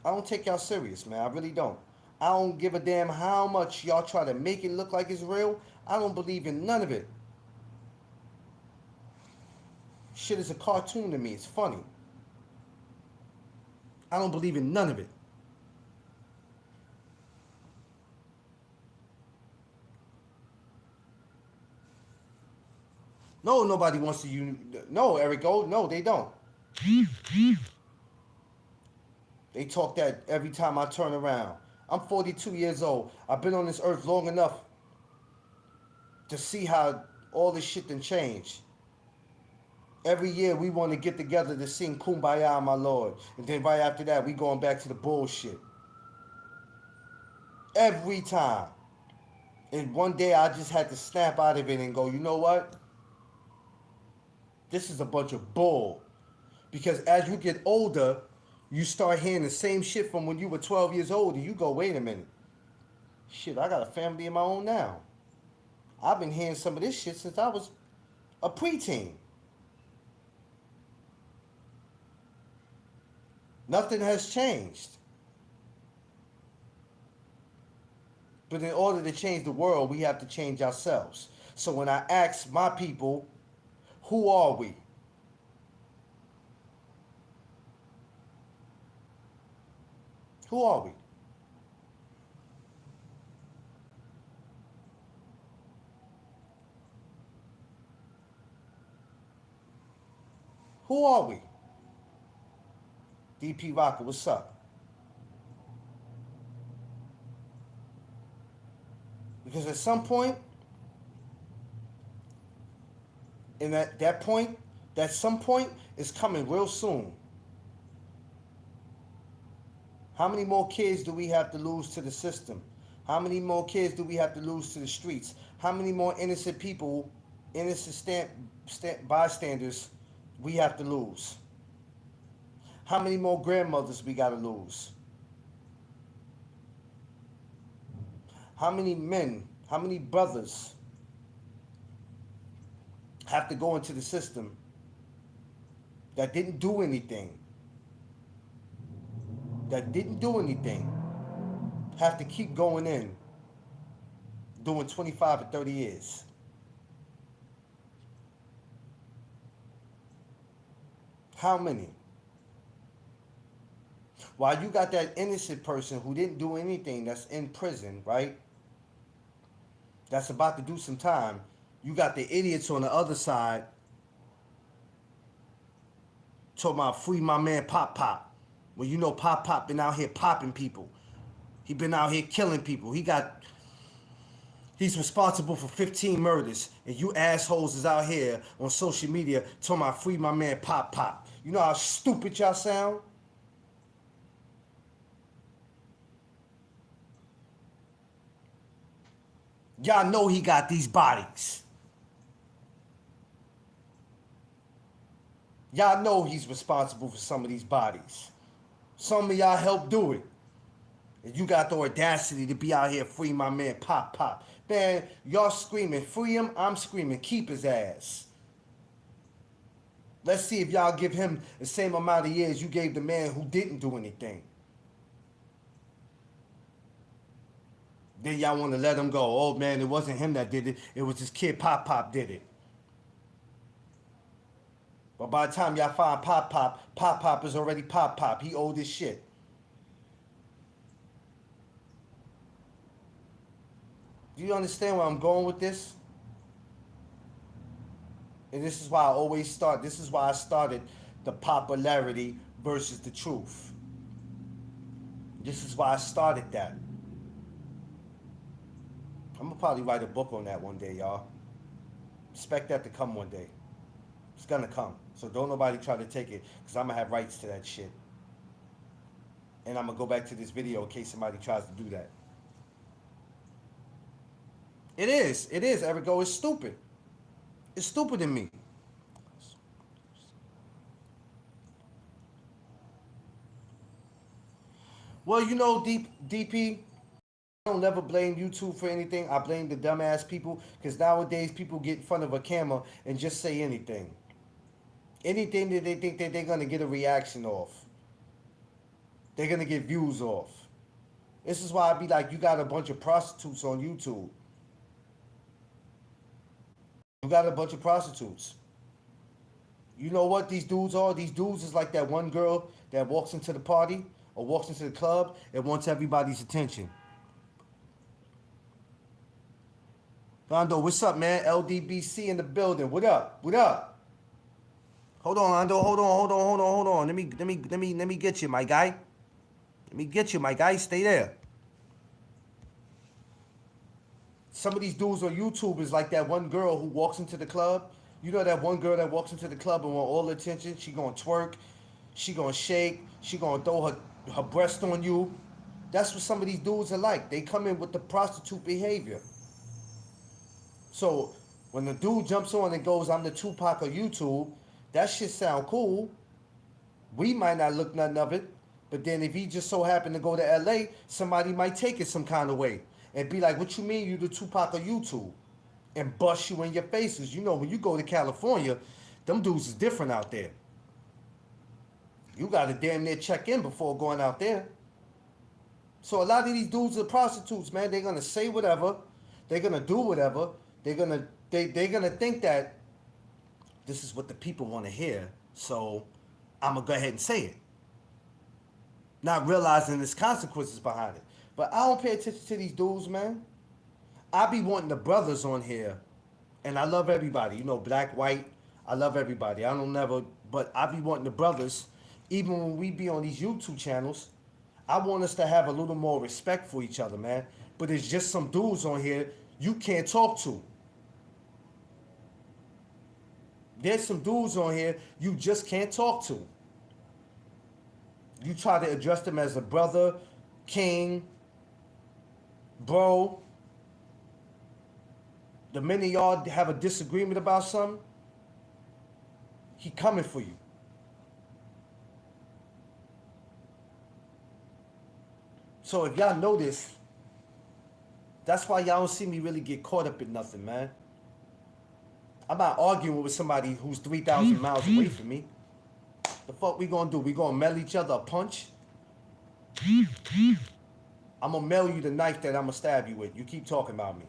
I don't take y'all serious, man. I really don't. I don't give a damn how much y'all try to make it look like it's real. I don't believe in none of it. Shit is a cartoon to me. It's funny. I don't believe in none of it. No, nobody wants to. No, Eric Gold. No, they don't. They talk that every time I turn around. I'm 42 years old. I've been on this earth long enough to see how all this shit done changed. Every year we want to get together to sing Kumbaya, my Lord. And then right after that, we going back to the bullshit. Every time. And one day I just had to snap out of it and go, you know what? This is a bunch of bull. Because as you get older, you start hearing the same shit from when you were 12 years old, and you go, wait a minute. Shit, I got a family of my own now. I've been hearing some of this shit since I was a preteen. Nothing has changed. But in order to change the world, we have to change ourselves. So when I ask my people, who are we? Who are we? Who are we? DP Rocker, what's up? Because at some point, and that point, that some point is coming real soon. How many more kids do we have to lose to the system? How many more kids do we have to lose to the streets? How many more innocent people, innocent bystanders we have to lose? How many more grandmothers we gotta lose? How many men, how many brothers have to go into the system that didn't do anything, have to keep going in, doing 25 or 30 years? How many? While you got that innocent person who didn't do anything that's in prison, right? That's about to do some time. You got the idiots on the other side talking about free my man Pop Pop. Well, you know Pop Pop been out here popping people. He been out here killing people. He's responsible for 15 murders. And you assholes is out here on social media talking about free my man Pop Pop. You know how stupid y'all sound? Y'all know he got these bodies. Y'all know he's responsible for some of these bodies. Some of y'all helped do it. And you got the audacity to be out here free my man Pop Pop. Man, y'all screaming free him, I'm screaming keep his ass. Let's see if y'all give him the same amount of years you gave the man who didn't do anything. Then y'all want to let him go. Oh man, it wasn't him that did it. It was this kid Pop Pop did it. But by the time y'all find Pop Pop, Pop Pop is already Pop Pop. He old as shit. Do you understand where I'm going with this? And this is why I always start. This is why I started the popularity versus the truth. This is why I started that. I'm gonna probably write a book on that one day, y'all. Expect that to come one day. It's gonna come. So don't nobody try to take it, because I'm gonna have rights to that shit. And I'm gonna go back to this video in case somebody tries to do that. It is, Erico. It's stupid. It's stupid in me. Well, you know, DP, I don't never blame YouTube for anything. I blame the dumbass people, because nowadays people get in front of a camera and just say anything. Anything that they think that they're going to get a reaction off. They're going to get views off. This is why I be like, you got a bunch of prostitutes on YouTube. You got a bunch of prostitutes. You know what these dudes are? These dudes is like that one girl that walks into the party or walks into the club and wants everybody's attention. Londo, what's up, man? LDBC in the building. What up? What up? Hold on, Londo. Hold on. Let me get you, my guy. Let me get you, my guy. Stay there. Some of these dudes on YouTube is like that one girl who walks into the club. You know that one girl that walks into the club and want all the attention? She gonna twerk, she gonna shake, she gonna throw her breast on you. That's what some of these dudes are like. They come in with the prostitute behavior. So when the dude jumps on and goes, I'm the Tupac of YouTube, that shit sound cool. We might not look nothing of it, but then if he just so happened to go to LA, somebody might take it some kind of way and be like, what you mean you the Tupac of YouTube? And bust you in your faces. You know, when you go to California, them dudes is different out there. You got to damn near check in before going out there. So a lot of these dudes are prostitutes, man. They're going to say whatever. They're going to do whatever. They're going to think that this is what the people want to hear. So I'm going to go ahead and say it. Not realizing there's consequences behind it. But I don't pay attention to these dudes, man. I be wanting the brothers on here, and I love everybody. You know, black, white, I love everybody. I don't never, but I be wanting the brothers, even when we be on these YouTube channels, I want us to have a little more respect for each other, man. But there's just some dudes on here you can't talk to. There's some dudes on here you just can't talk to. You try to address them as a brother, king, bro. The minute y'all have a disagreement about something, he coming for you. So if y'all know this, that's why y'all don't see me really get caught up in nothing, man. I'm not arguing with somebody who's 3,000 miles away from me. The fuck we gonna do? We gonna mail each other a punch? I'm gonna mail you the knife that I'm gonna stab you with. You keep talking about me.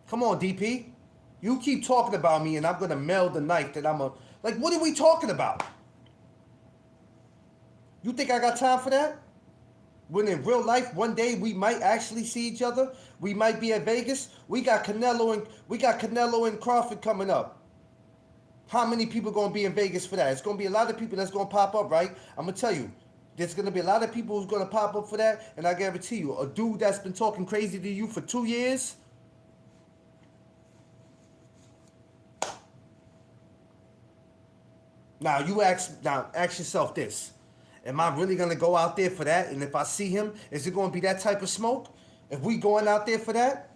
Come on, DP. You keep talking about me and I'm gonna mail the knife that I'm gonna... Like, what are we talking about? You think I got time for that? When in real life, one day we might actually see each other. We might be at Vegas. We got Canelo and Crawford coming up. How many people gonna be in Vegas for that? It's gonna be a lot of people that's gonna pop up, right? I'm gonna tell you, there's gonna be a lot of people who's gonna pop up for that, and I guarantee you, a dude that's been talking crazy to you for 2 years. Now ask yourself this. Am I really gonna go out there for that? And if I see him, is it gonna be that type of smoke? If we going out there for that?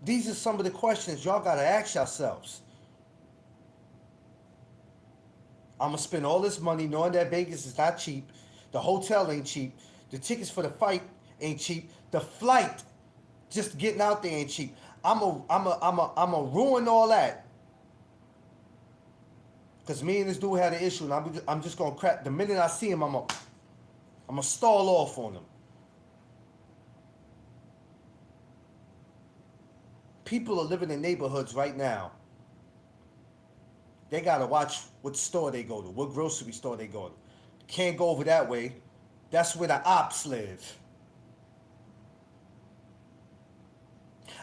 These are some of the questions y'all gotta ask yourselves. I'm gonna spend all this money knowing that Vegas is not cheap. The hotel ain't cheap. The tickets for the fight ain't cheap. The flight, just getting out there ain't cheap. I'm a ruin all that. Cause me and this dude had an issue, and I'm just gonna crack. The minute I see him, I'm gonna stall off on him. People are living in neighborhoods right now. They gotta watch what store they go to, what grocery store they go to. Can't go over that way. That's where the ops live.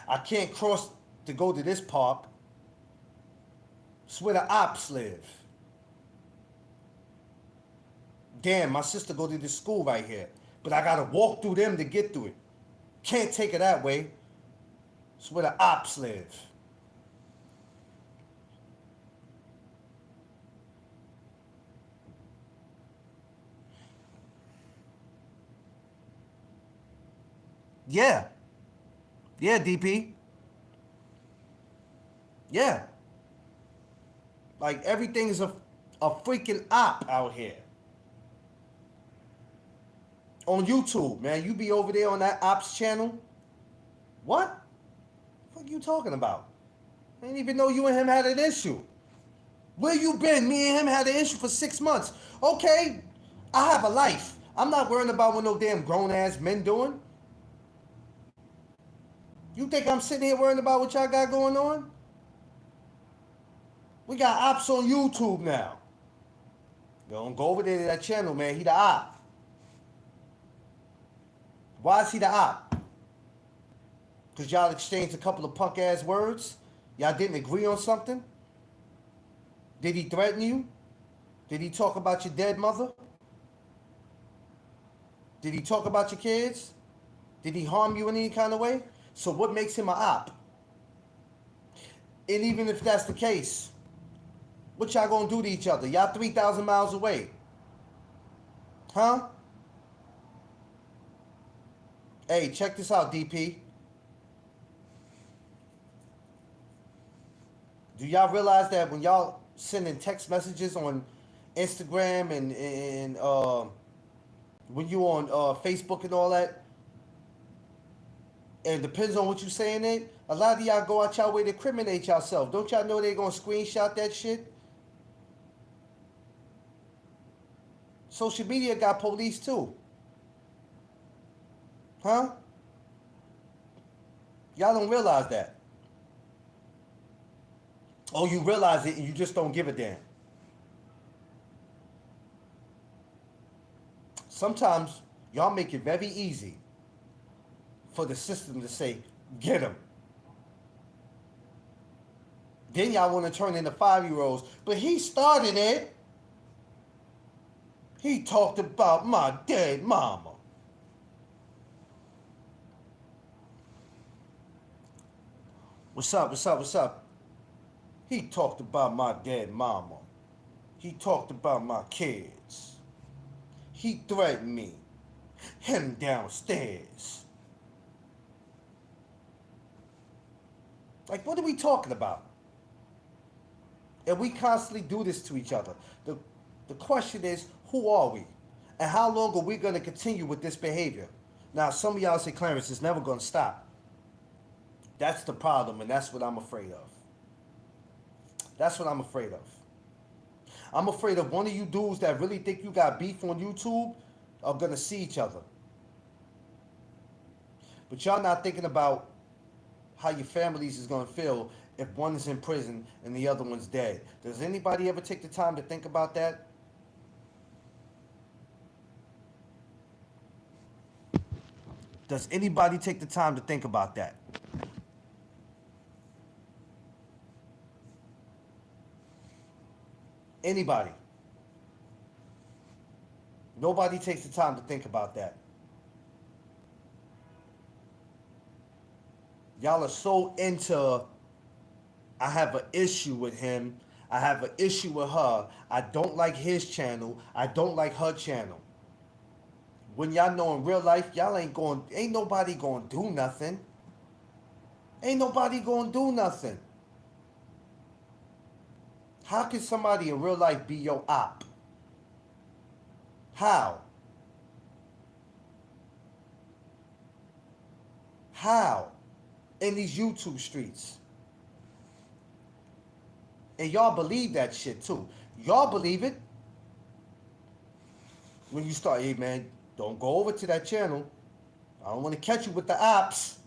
I can't cross to go to this park. It's where the ops live. Damn, my sister go to this school right here, but I gotta walk through them to get to it. Can't take it that way. It's where the ops live. Yeah. Yeah, DP. Yeah. Like, everything is a freaking op out here. On YouTube, man. You be over there on that ops channel. What? The fuck you talking about? I didn't even know you and him had an issue. Where you been? Me and him had an issue for 6 months. Okay, I have a life. I'm not worrying about what no damn grown-ass men doing. You think I'm sitting here worrying about what y'all got going on? We got ops on YouTube now. Don't go over there to that channel, man. He the op. Why is he the op? Because y'all exchanged a couple of punk-ass words? Y'all didn't agree on something? Did he threaten you? Did he talk about your dead mother? Did he talk about your kids? Did he harm you in any kind of way? So what makes him an op? And even if that's the case, what y'all gonna do to each other? Y'all 3,000 miles away. Huh? Hey, check this out, DP. Do y'all realize that when y'all sending text messages on Instagram and when you on Facebook and all that, and it depends on what you saying it, a lot of y'all go out y'all way to incriminate yourself. Don't y'all know they gonna screenshot that shit? Social media got police too. Huh? Y'all don't realize that. Oh, you realize it and you just don't give a damn. Sometimes y'all make it very easy for the system to say, get him. Then y'all want to turn into 5-year-olds. But he started it. He talked about my dead mama. What's up? What's up? What's up? He talked about my dead mama. He talked about my kids. He threatened me. Him downstairs. Like, what are we talking about? And we constantly do this to each other. The question is, who are we? And how long are we going to continue with this behavior? Now, some of y'all say, Clarence, it's never going to stop. That's the problem, and that's what I'm afraid of. That's what I'm afraid of. I'm afraid of one of you dudes that really think you got beef on YouTube are going to see each other. But y'all not thinking about how your families is going to feel if one is in prison and the other one's dead. Does anybody ever take the time to think about that? Does anybody take the time to think about that? Anybody? Nobody takes the time to think about that. Y'all are so into, I have an issue with him. I have an issue with her. I don't like his channel. I don't like her channel. When y'all know in real life, y'all ain't nobody gonna do nothing. Ain't nobody gonna do nothing. How can somebody in real life be your op? How? How? In these YouTube streets. And y'all believe that shit too. Y'all believe it. When you start, hey man, don't go over to that channel. I don't want to catch you with the ops.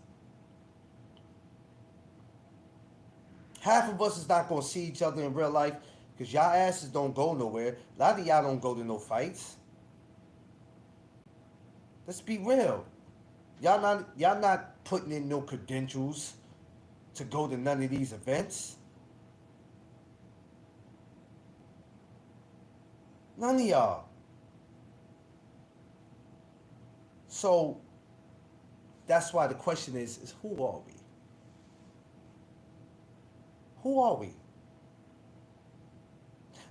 Half of us is not going to see each other in real life because y'all asses don't go nowhere. A lot of y'all don't go to no fights. Let's be real. Y'all not putting in no credentials to go to none of these events. None of y'all. So that's why the question is who are we? Who are we?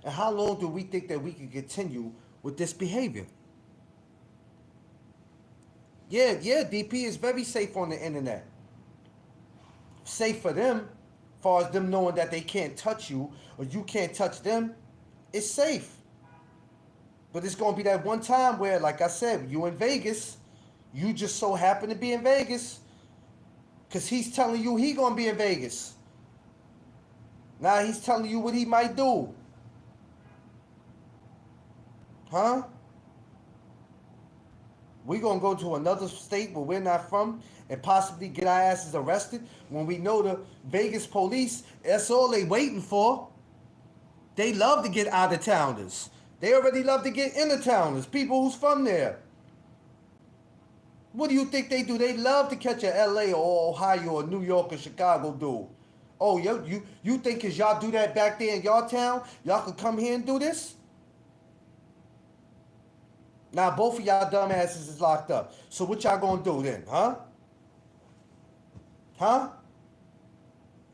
And how long do we think that we can continue with this behavior? Yeah, DP is very safe on the internet. Safe for them, as far as them knowing that they can't touch you or you can't touch them. It's safe. But it's going to be that one time where, like I said, you in Vegas, you just so happen to be in Vegas because he's telling you he going to be in Vegas. Now he's telling you what he might do. Huh? We gonna go to another state where we're not from and possibly get our asses arrested when we know the Vegas police, that's all they waiting for. They love to get out of towners. They already love to get in the towners, people who's from there. What do you think they do? They love to catch a LA or Ohio or New York or Chicago dude. Oh, you think cause y'all do that back there in y'all town, y'all can come here and do this? Now both of y'all dumbasses is locked up. So what y'all gonna do then, huh? Huh?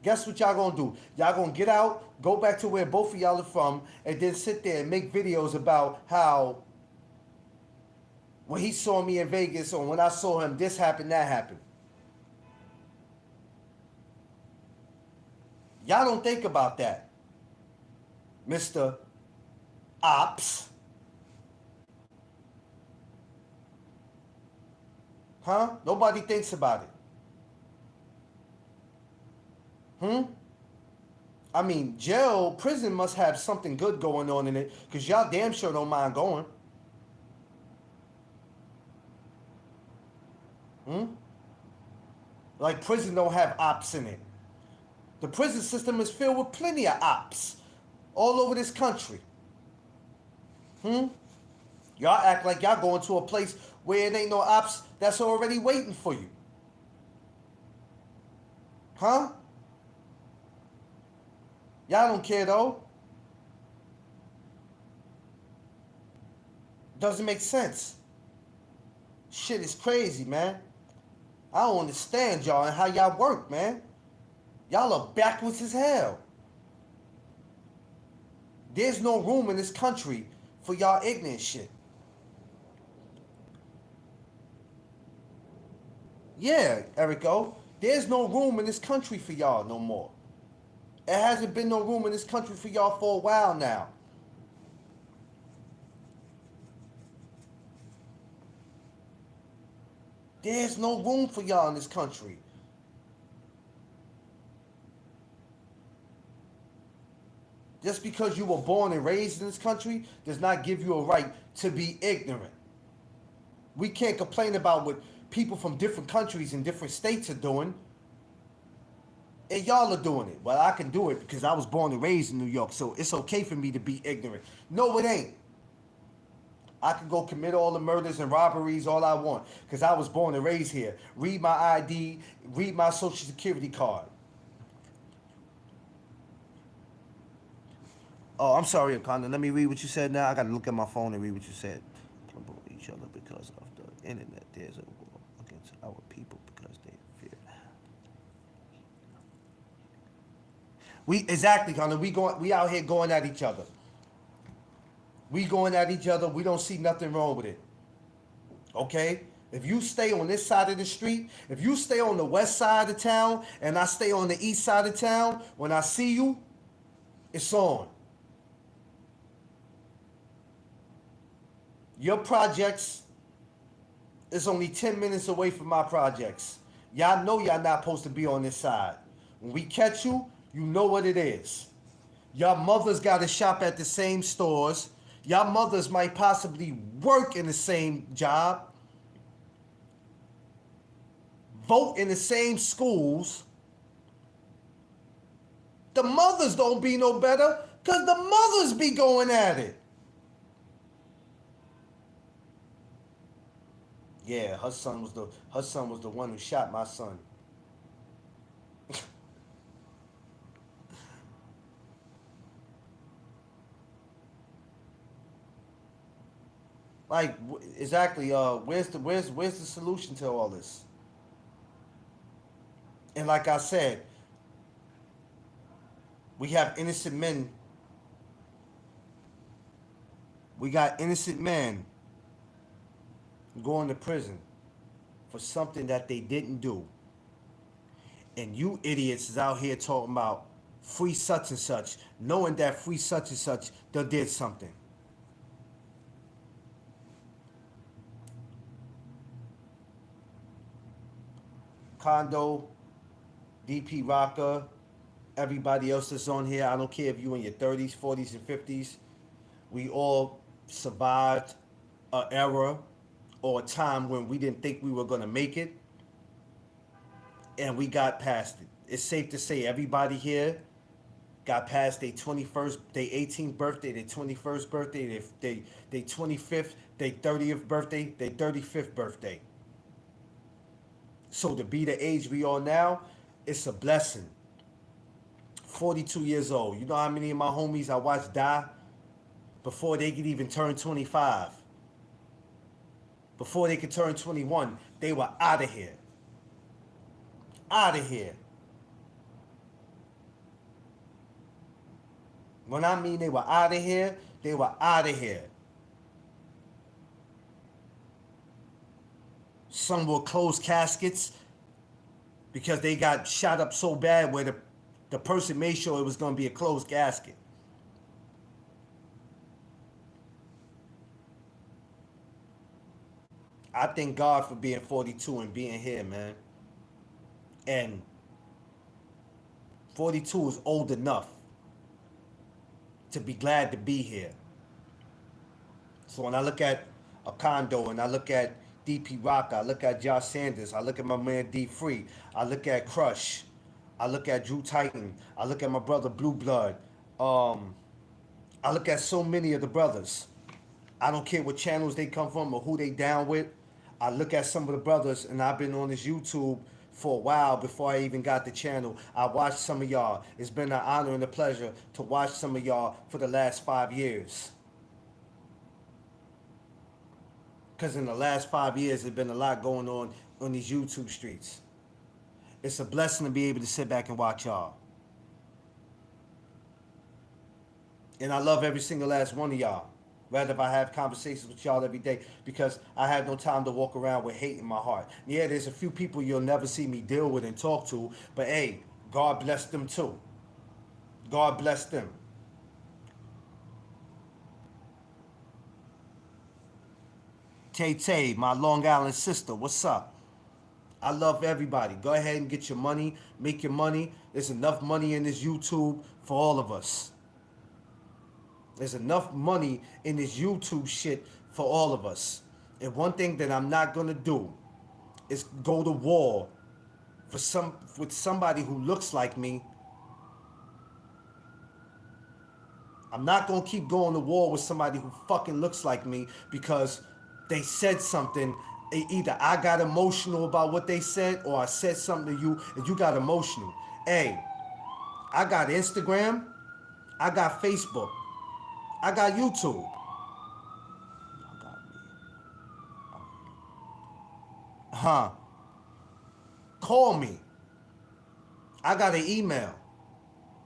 Guess what y'all gonna do? Y'all gonna get out, go back to where both of y'all are from, and then sit there and make videos about how when he saw me in Vegas or when I saw him, this happened, that happened. Y'all don't think about that, Mr. Ops. Huh? Nobody thinks about it. I mean, prison must have something good going on in it, because y'all damn sure don't mind going. Like prison don't have ops in it. The prison system is filled with plenty of ops all over this country. Y'all act like y'all going to a place where it ain't no ops that's already waiting for you. Huh? Y'all don't care though. Doesn't make sense. Shit is crazy, man. I don't understand y'all and how y'all work, man. Y'all are backwards as hell. There's no room in this country for y'all ignorant shit. Yeah, Erico. There's no room in this country for y'all no more. There hasn't been no room in this country for y'all for a while now. There's no room for y'all in this country. Just because you were born and raised in this country does not give you a right to be ignorant. We can't complain about what people from different countries and different states are doing. And y'all are doing it. Well, I can do it because I was born and raised in New York, so it's okay for me to be ignorant. No, it ain't. I can go commit all the murders and robberies all I want because I was born and raised here. Read my ID, read my social security card. Oh, I'm sorry, Akanda. Let me read what you said now. I got to look at my phone and read what you said. Crumble each other because of the internet. There's a war against our people because they fear. We exactly, Akanda. We out here going at each other. We going at each other. We don't see nothing wrong with it. Okay? If you stay on this side of the street, if you stay on the west side of town and I stay on the east side of town, when I see you, it's on. Your projects is only 10 minutes away from my projects. Y'all know y'all not supposed to be on this side. When we catch you, you know what it is. Y'all mothers got to shop at the same stores. Y'all mothers might possibly work in the same job, vote in the same schools. The mothers don't be no better because the mothers be going at it. Yeah, her son was the one who shot my son. Like exactly, where's the solution to all this? And like I said, we have innocent men. We got innocent men going to prison for something that they didn't do. And you idiots is out here talking about free such and such, knowing that free such and such did something. Kondo, DP Rocker, everybody else that's on here, I don't care if you in your 30s, 40s, and 50s. We all survived an era or a time when we didn't think we were going to make it, and we got past it. It's safe to say everybody here got past their 21st, their 18th birthday, their 21st birthday, their 25th, their 30th birthday, their 35th birthday. So to be the age we are now, it's a blessing. 42 years old. You know how many of my homies I watched die before they could even turn 25? Before they could turn 21, they were out of here. Out of here. When I mean they were out of here, they were out of here. Some were closed caskets because they got shot up so bad where the person made sure it was going to be a closed casket. I thank God for being 42 and being here, man. And 42 is old enough to be glad to be here. So when I look at a Kondo and I look at DP Rock, I look at Josh Sanders, I look at my man D Free, I look at Crush, I look at Drew Titan, I look at my brother Blue Blood, I look at so many of the brothers. I don't care what channels they come from or who they down with. I look at some of the brothers, and I've been on this YouTube for a while before I even got the channel. I watched some of y'all. It's been an honor and a pleasure to watch some of y'all for the last 5 years. Because in the last 5 years, there's been a lot going on these YouTube streets. It's a blessing to be able to sit back and watch y'all. And I love every single last one of y'all. Rather if I have conversations with y'all every day, because I have no time to walk around with hate in my heart. Yeah, there's a few people you'll never see me deal with and talk to, but hey, God bless them too. God bless them. Tay, my Long Island sister, what's up? I love everybody. Go ahead and get your money, make your money. There's enough money in this YouTube for all of us. There's enough money in this YouTube shit for all of us. And one thing that I'm not gonna do is go to war with somebody who looks like me. I'm not gonna keep going to war with somebody who fucking looks like me because they said something. Either I got emotional about what they said or I said something to you and you got emotional. Hey, I got Instagram, I got Facebook, I got YouTube. Huh? Call me. I got an email.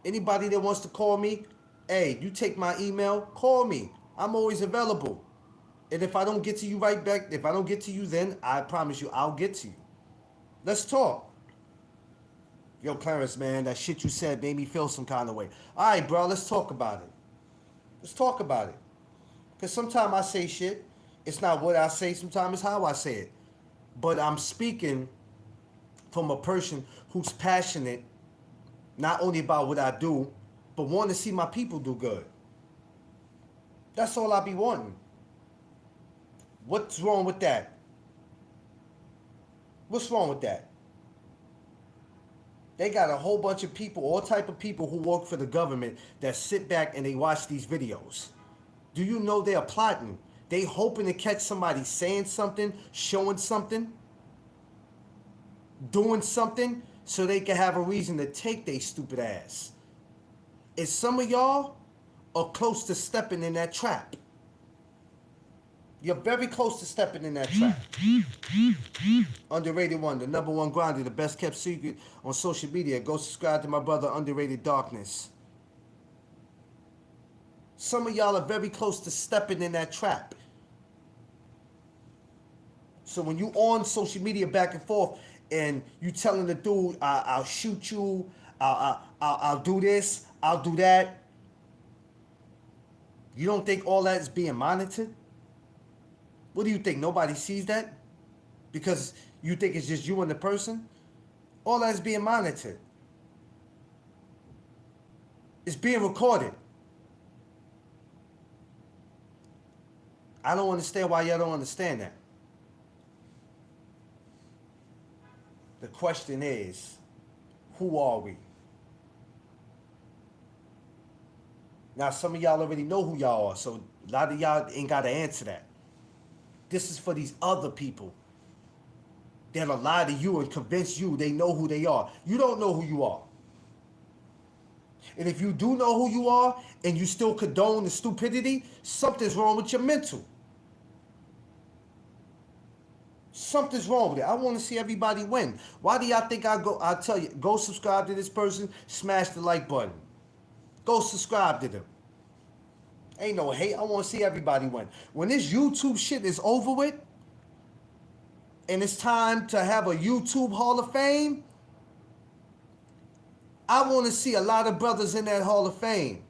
Anybody that wants to call me, hey, you take my email, call me. I'm always available. And if I don't get to you right back, if I don't get to you then, I promise you I'll get to you. Let's talk. Yo, Clarence, man, that shit you said made me feel some kind of way. All right, bro, let's talk about it. Let's talk about it. Because sometimes I say shit. It's not what I say, sometimes it's how I say it. But I'm speaking from a person who's passionate, not only about what I do, but want to see my people do good. That's all I be wanting. What's wrong with that? What's wrong with that? They got a whole bunch of people, all type of people who work for the government that sit back and they watch these videos. Do you know they're plotting? They hoping to catch somebody saying something, showing something, doing something, so they can have a reason to take their stupid ass. And some of y'all are close to stepping in that trap. You're very close to stepping in that trap. Underrated One, the number one grinder, the best kept secret on social media. Go subscribe to my brother, Underrated Darkness. Some of y'all are very close to stepping in that trap. So when you on social media back and forth and you telling the dude, I'll shoot you, I'll do this, I'll do that. You don't think all that is being monitored? What do you think? Nobody sees that? Because you think it's just you and the person? All that is being monitored. It's being recorded. I don't understand why y'all don't understand that. The question is, who are we? Now, some of y'all already know who y'all are, so a lot of y'all ain't got to answer that. This is for these other people that'll lie to you and convince you they know who they are. You don't know who you are. And if you do know who you are and you still condone the stupidity, something's wrong with your mental. Something's wrong with it. I want to see everybody win. Why do y'all think I tell you, go subscribe to this person, smash the like button. Go subscribe to them. Ain't no hate. I want to see everybody win. When this YouTube shit is over with, and it's time to have a YouTube Hall of Fame, I want to see a lot of brothers in that Hall of Fame.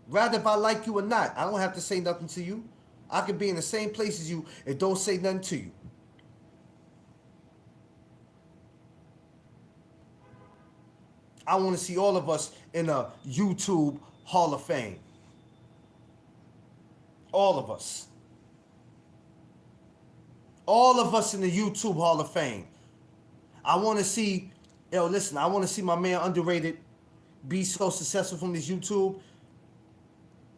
Rather if I like you or not, I don't have to say nothing to you. I could be in the same place as you and don't say nothing to you. I want to see all of us in a YouTube Hall of Fame. All of us. All of us in the YouTube Hall of Fame. I want to see, listen, I want to see my man Underrated be so successful from this YouTube,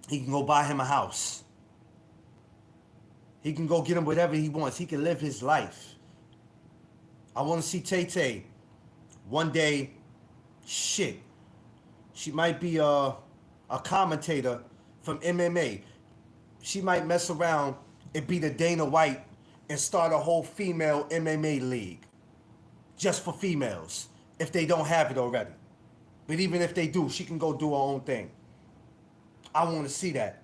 he can go buy him a house. He can go get him whatever he wants. He can live his life. I want to see Tay Tay one day. Shit, she might be a commentator from MMA. She might mess around and be the Dana White and start a whole female MMA league just for females if they don't have it already. But even if they do, she can go do her own thing. I want to see that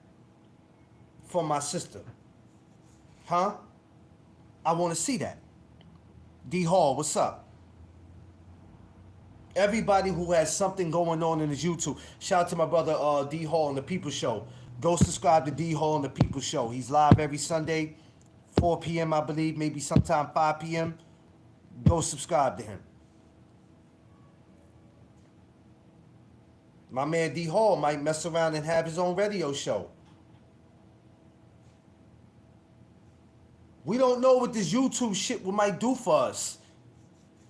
for my sister. Huh? I want to see that. D Hall, what's up? Everybody who has something going on in his YouTube, shout out to my brother D Hall on the People Show. Go subscribe to D Hall on the People Show. He's live every Sunday, 4 p.m. I believe, maybe sometime 5 p.m. Go subscribe to him. My man D Hall might mess around and have his own radio show. We don't know what this YouTube shit might do for us.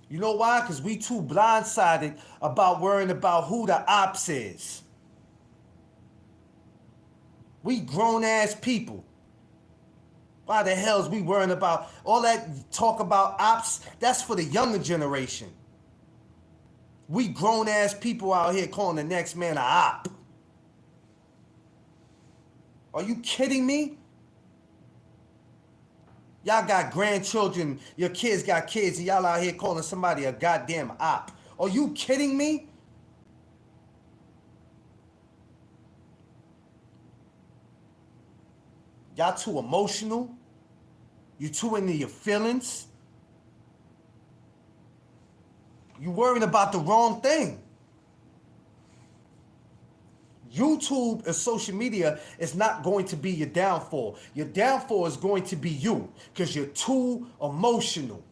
You know why? Because we too blindsided about worrying about who the ops is. We grown-ass people. Why the hell is we worrying about all that talk about ops? That's for the younger generation. We grown-ass people out here calling the next man a op. Are you kidding me? Y'all got grandchildren, your kids got kids, and y'all out here calling somebody a goddamn op. Are you kidding me? Y'all too emotional. You too into your feelings. You worrying about the wrong thing. YouTube and social media is not going to be your downfall. Your downfall is going to be you because you're too emotional.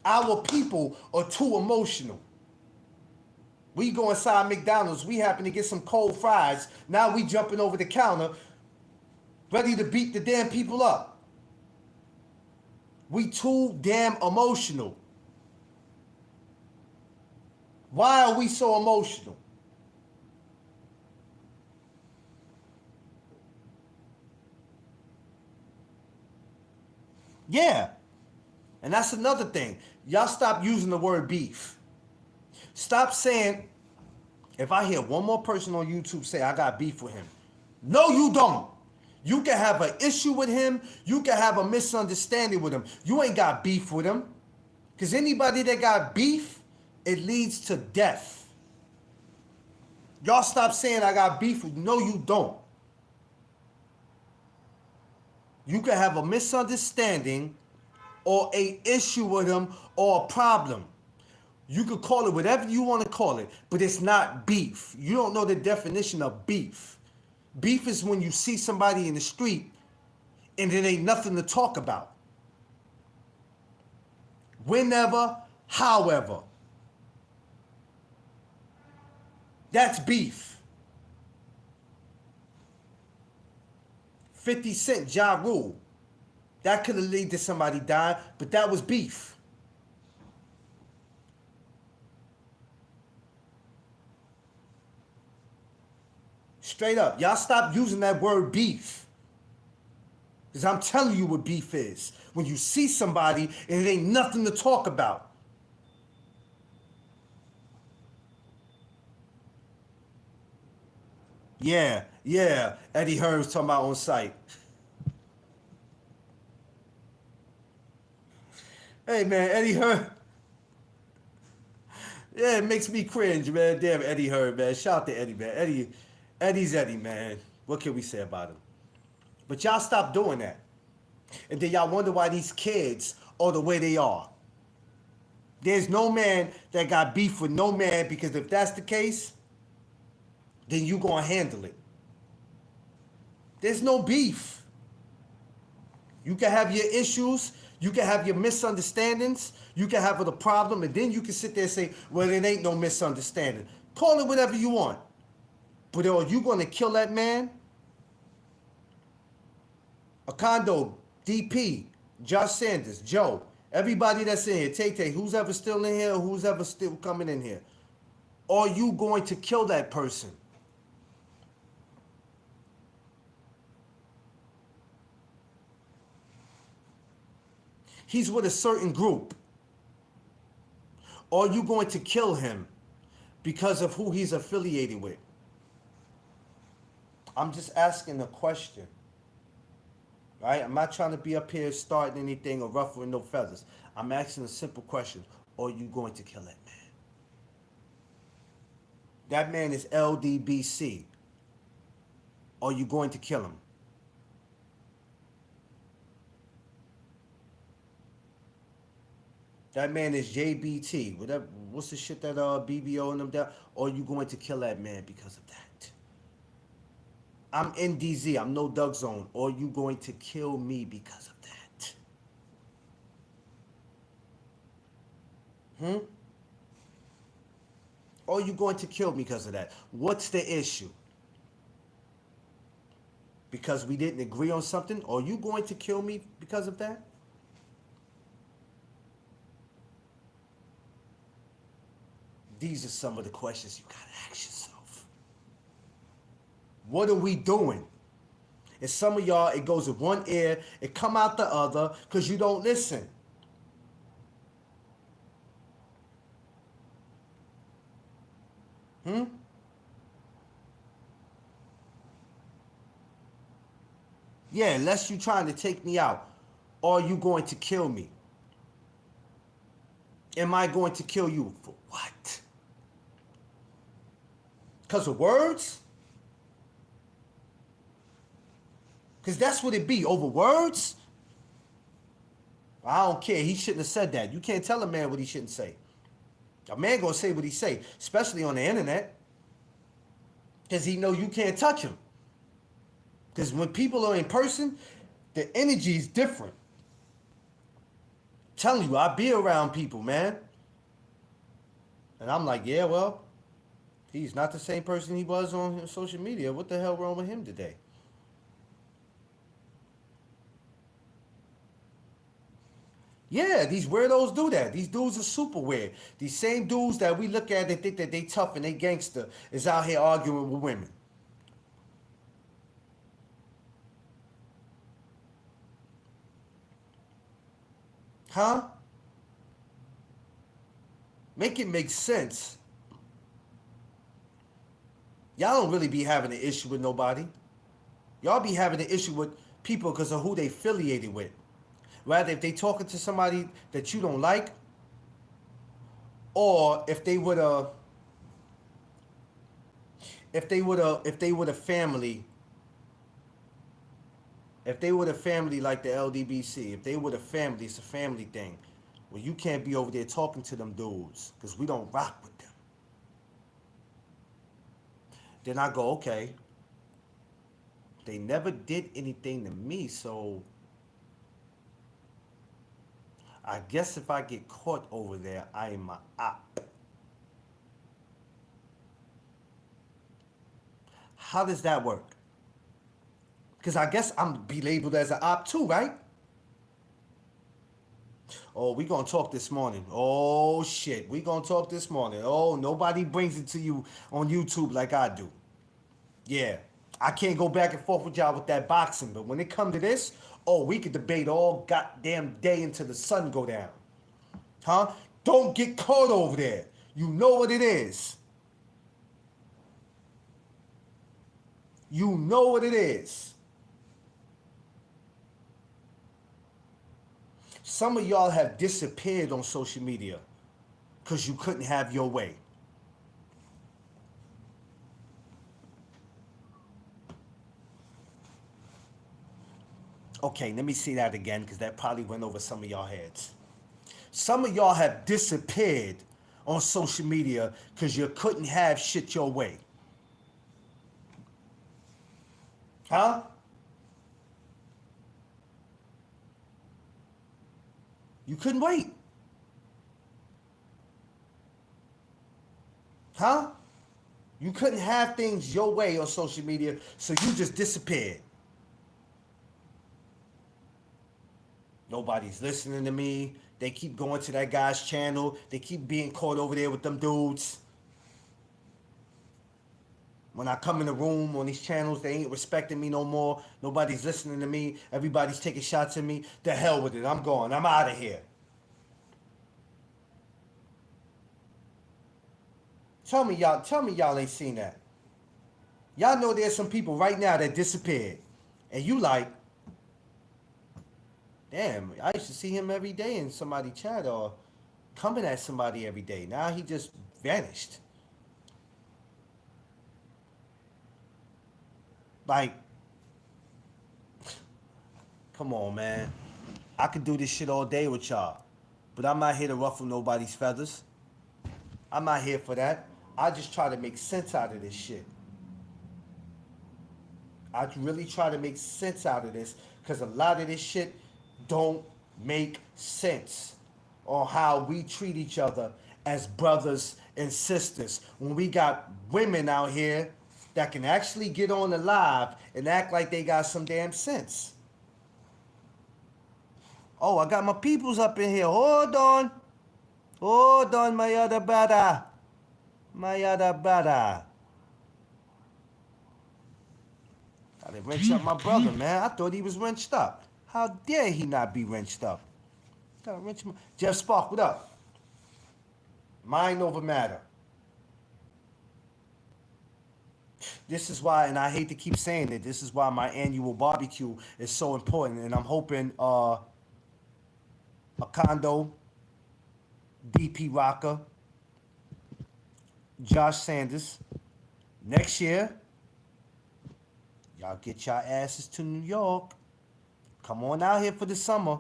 Our people are too emotional. We go inside McDonald's, we happen to get some cold fries. Now we jumping over the counter, ready to beat the damn people up. We too damn emotional. Why are we so emotional? Yeah. And that's another thing. Y'all stop using the word beef. Stop saying, if I hear one more person on YouTube say I got beef with him. No, you don't. You can have an issue with him. You can have a misunderstanding with him. You ain't got beef with him. Because anybody that got beef, it leads to death. Y'all stop saying I got beef with you. No, you don't. You can have a misunderstanding or a issue with him or a problem. You could call it whatever you want to call it, but it's not beef. You don't know the definition of beef. Beef is when you see somebody in the street and it ain't nothing to talk about. Whenever, however. That's beef. 50 Cent, Ja Rule. That could have led to somebody dying, but that was beef. Straight up. Y'all stop using that word beef. Because I'm telling you what beef is. When you see somebody and it ain't nothing to talk about. Yeah, Eddie Hearn's talking about on site. Hey, man, Eddie Hearn. Yeah, it makes me cringe, man. Damn, Eddie Hearn, man. Shout out to Eddie, man. Eddie's Eddie, man. What can we say about him? But y'all stop doing that. And then y'all wonder why these kids are the way they are. There's no man that got beef with no man, because if that's the case, then you gonna handle it. There's no beef. You can have your issues, you can have your misunderstandings, you can have a problem, and then you can sit there and say, well, it ain't no misunderstanding. Call it whatever you want. But are you gonna kill that man? Akondo, DP, Josh Sanders, Joe, everybody that's in here, Tay, who's ever still in here or who's ever still coming in here. Are you going to kill that person? He's with a certain group. Or are you going to kill him because of who he's affiliated with? I'm just asking a question. Right? I'm not trying to be up here starting anything or ruffling no feathers. I'm asking a simple question. Are you going to kill that man? That man is LDBC. Are you going to kill him? That man is JBT. Whatever. What's the shit that BBO and them down? Are you going to kill that man because of that? I'm NDZ. I'm no Doug Zone. Are you going to kill me because of that? Are you going to kill me because of that? What's the issue? Because we didn't agree on something? Are you going to kill me because of that? These are some of the questions you gotta ask yourself. What are we doing? And some of y'all, it goes in one ear, it come out the other, because you don't listen. Yeah, unless you trying to take me out. Are you going to kill me? Am I going to kill you? For what? Because of words? Because that's what it be, over words? I don't care. He shouldn't have said that. You can't tell a man what he shouldn't say. A man gonna say what he say, especially on the internet. Because he know you can't touch him. Because when people are in person, the energy is different. I'm telling you, I be around people, man. And I'm like, yeah, well, he's not the same person he was on social media. What the hell wrong with him today? Yeah, these weirdos do that. These dudes are super weird. These same dudes that we look at and think that they tough and they gangster is out here arguing with women. Huh? Make it make sense. Y'all don't really be having an issue with nobody. Y'all be having an issue with people because of who they affiliated with. Rather, if they talking to somebody that you don't like, or if they would a family, if they were a family like the LDBC, if they were a family, it's a family thing. Well, you can't be over there talking to them dudes because we don't rock with them. Then I go, okay, they never did anything to me, so I guess if I get caught over there, I am a op. How does that work? Because I guess I'm be labeled as an op too, right? Oh, we gonna talk this morning. Oh shit, we gonna talk this morning. Oh, nobody brings it to you on YouTube like I do. Yeah, I can't go back and forth with y'all with that boxing, but when it come to this, oh, we could debate all goddamn day until the sun go down. Huh? Don't get caught over there. You know what it is. You know what it is. Some of y'all have disappeared on social media because you couldn't have your way. Okay, let me see that again because that probably went over some of y'all heads. Some of y'all have disappeared on social media because you couldn't have shit your way. Huh? You couldn't wait. Huh? You couldn't have things your way on social media, so you just disappeared. Nobody's listening to me. They keep going to that guy's channel. They keep being caught over there with them dudes. When I come in the room on these channels, they ain't respecting me no more. Nobody's listening to me. Everybody's taking shots at me. The hell with it. I'm going. I'm out of here. Tell me y'all ain't seen that. Y'all know there's some people right now that disappeared. And you like, damn, I used to see him every day in somebody chat or coming at somebody every day. Now he just vanished. Like, come on, man. I could do this shit all day with y'all. But I'm not here to ruffle nobody's feathers. I'm not here for that. I just try to make sense out of this shit. I really try to make sense out of this because a lot of this shit don't make sense on how we treat each other as brothers and sisters when we got women out here that can actually get on the live and act like they got some damn sense. Oh, I got my peoples up in here. Hold on, my other brother. Gotta wrench up my brother, man. I thought he was wrenched up. How dare he not be wrenched up? Gotta wrench him. Jeff Spark, what up? Mind over matter. This is why, and I hate to keep saying it, this is why my annual barbecue is so important. And I'm hoping Akando, DP Rocker, Josh Sanders, next year, y'all get your asses to New York. Come on out here for the summer.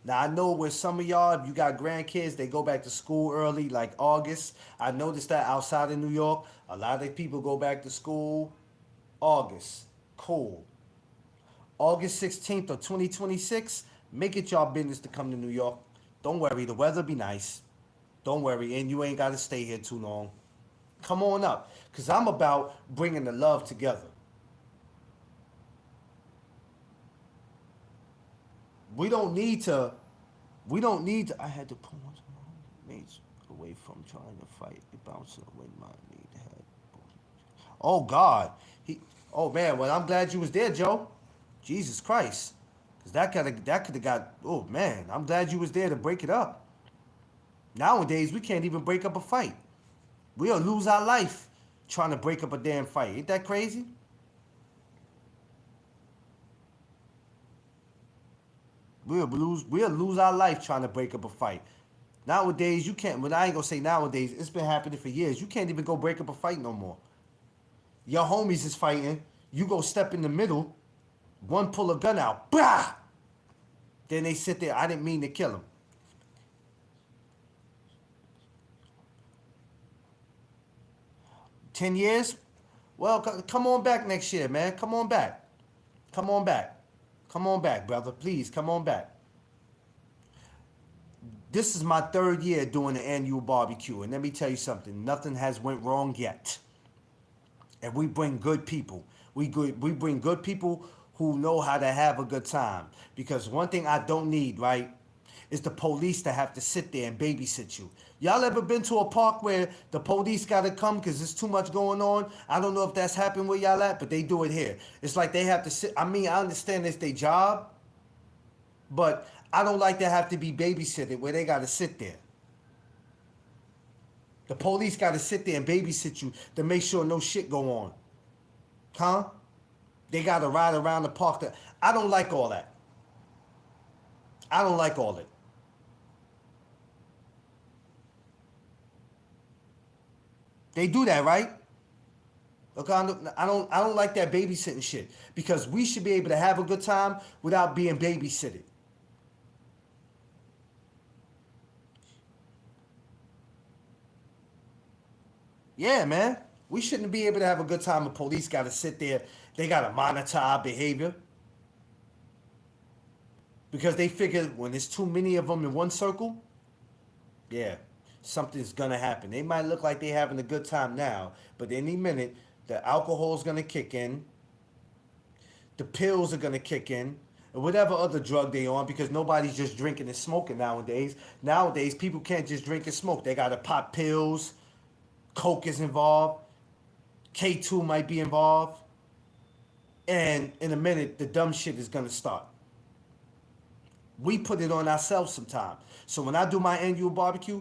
Now, I know where some of y'all, if you got grandkids, they go back to school early, like August. I noticed that outside of New York, a lot of people go back to school August. Cool. August 16th of 2026, make it y'all business to come to New York. Don't worry, the weather be nice. Don't worry, and you ain't got to stay here too long. Come on up, because I'm about bringing the love together. We don't need to, I had to pull one of my mates away from trying to fight the bouncer when my knee had. Oh, God. Oh, man, well, I'm glad you was there, Joe. Jesus Christ. Because that could have got, oh, man, I'm glad you was there to break it up. Nowadays, we can't even break up a fight. We'll lose our life trying to break up a damn fight. Ain't that crazy? We'll lose our life trying to break up a fight. Nowadays, you can't, but I ain't gonna say nowadays, it's been happening for years. You can't even go break up a fight no more. Your homies is fighting, you go step in the middle, one pull a gun out, bah! Then they sit there, I didn't mean to kill him. $10 years? Well, come on back next year, man. Come on back. Come on back. Come on back, brother. Please, come on back. This is my 3rd year doing the annual barbecue, and let me tell you something. Nothing has went wrong yet. And we bring good people. We bring good people who know how to have a good time. Because one thing I don't need, right, is the police to have to sit there and babysit you. Y'all ever been to a park where the police got to come because there's too much going on? I don't know if that's happened where y'all at, but they do it here. It's like they have to sit. I mean, I understand it's their job, but I don't like to have to be babysitted where they got to sit there. The police got to sit there and babysit you to make sure no shit go on. Huh? They got to ride around the park. I don't like all that. I don't like all that. They do that, right? Look, I don't like that babysitting shit because we should be able to have a good time without being babysitted. Yeah, man. We shouldn't be able to have a good time. The police got to sit there. They got to monitor our behavior. Because they figure when there's too many of them in one circle, yeah, something's going to happen. They might look like they're having a good time now, but any minute, the alcohol's going to kick in, the pills are going to kick in, or whatever other drug they on, because nobody's just drinking and smoking nowadays. Nowadays, people can't just drink and smoke. They got to pop pills. Coke is involved. K2 might be involved. And in a minute, the dumb shit is going to start. We put it on ourselves sometimes. So when I do my annual barbecue,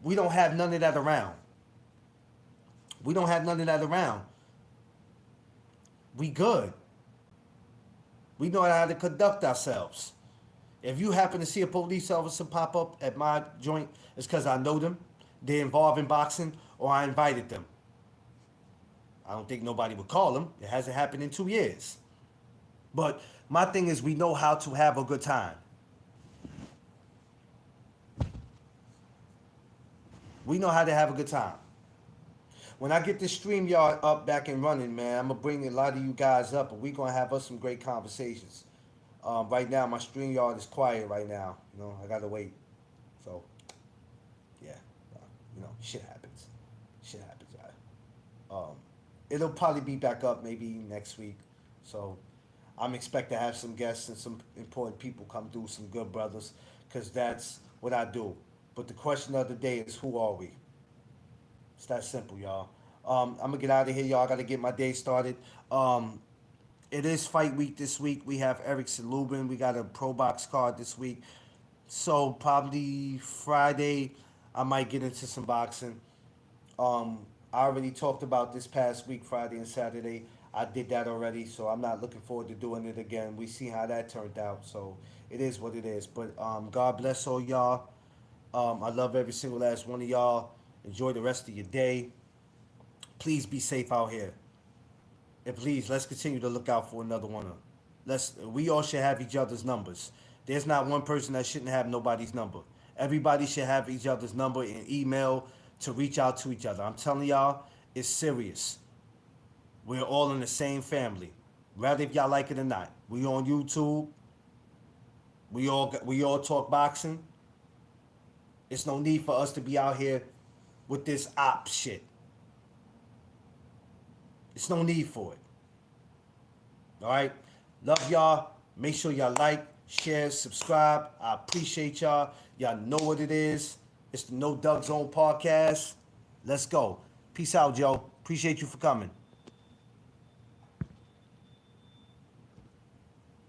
we don't have none of that around. We don't have none of that around. We good. We know how to conduct ourselves. If you happen to see a police officer pop up at my joint, it's because I know them, they're involved in boxing, or I invited them. I don't think nobody would call them. It hasn't happened in 2 years. But my thing is, we know how to have a good time. We know how to have a good time. When I get this StreamYard up, back and running, man, I'm going to bring a lot of you guys up, and we're going to have us some great conversations. Right now, my StreamYard is quiet right now. You know, I got to wait. So, yeah, shit happens. Shit happens, right? It'll probably be back up maybe next week. So, I'm expecting to have some guests and some important people come through, some good brothers, because that's what I do. But the question of the day is, who are we? It's that simple, y'all. I'm going to get out of here, y'all. I got to get my day started. It is fight week this week. We have Erickson Lubin. We got a Pro Box card this week. So probably Friday, I might get into some boxing. I already talked about this past week, Friday and Saturday. I did that already, so I'm not looking forward to doing it again. We see how that turned out, so it is what it is. But God bless all y'all. I love every single last one of y'all. Enjoy the rest of your day. Please be safe out here. And please, let's continue to look out for another one. We all should have each other's numbers. There's not one person that shouldn't have nobody's number. Everybody should have each other's number and email to reach out to each other. I'm telling y'all, it's serious. We're all in the same family, rather if y'all like it or not. We on YouTube. We all talk boxing. It's no need for us to be out here with this op shit. It's no need for it. All right? Love y'all. Make sure y'all like, share, subscribe. I appreciate y'all. Y'all know what it is. It's the No Doug Zone podcast. Let's go. Peace out, Joe. Appreciate you for coming.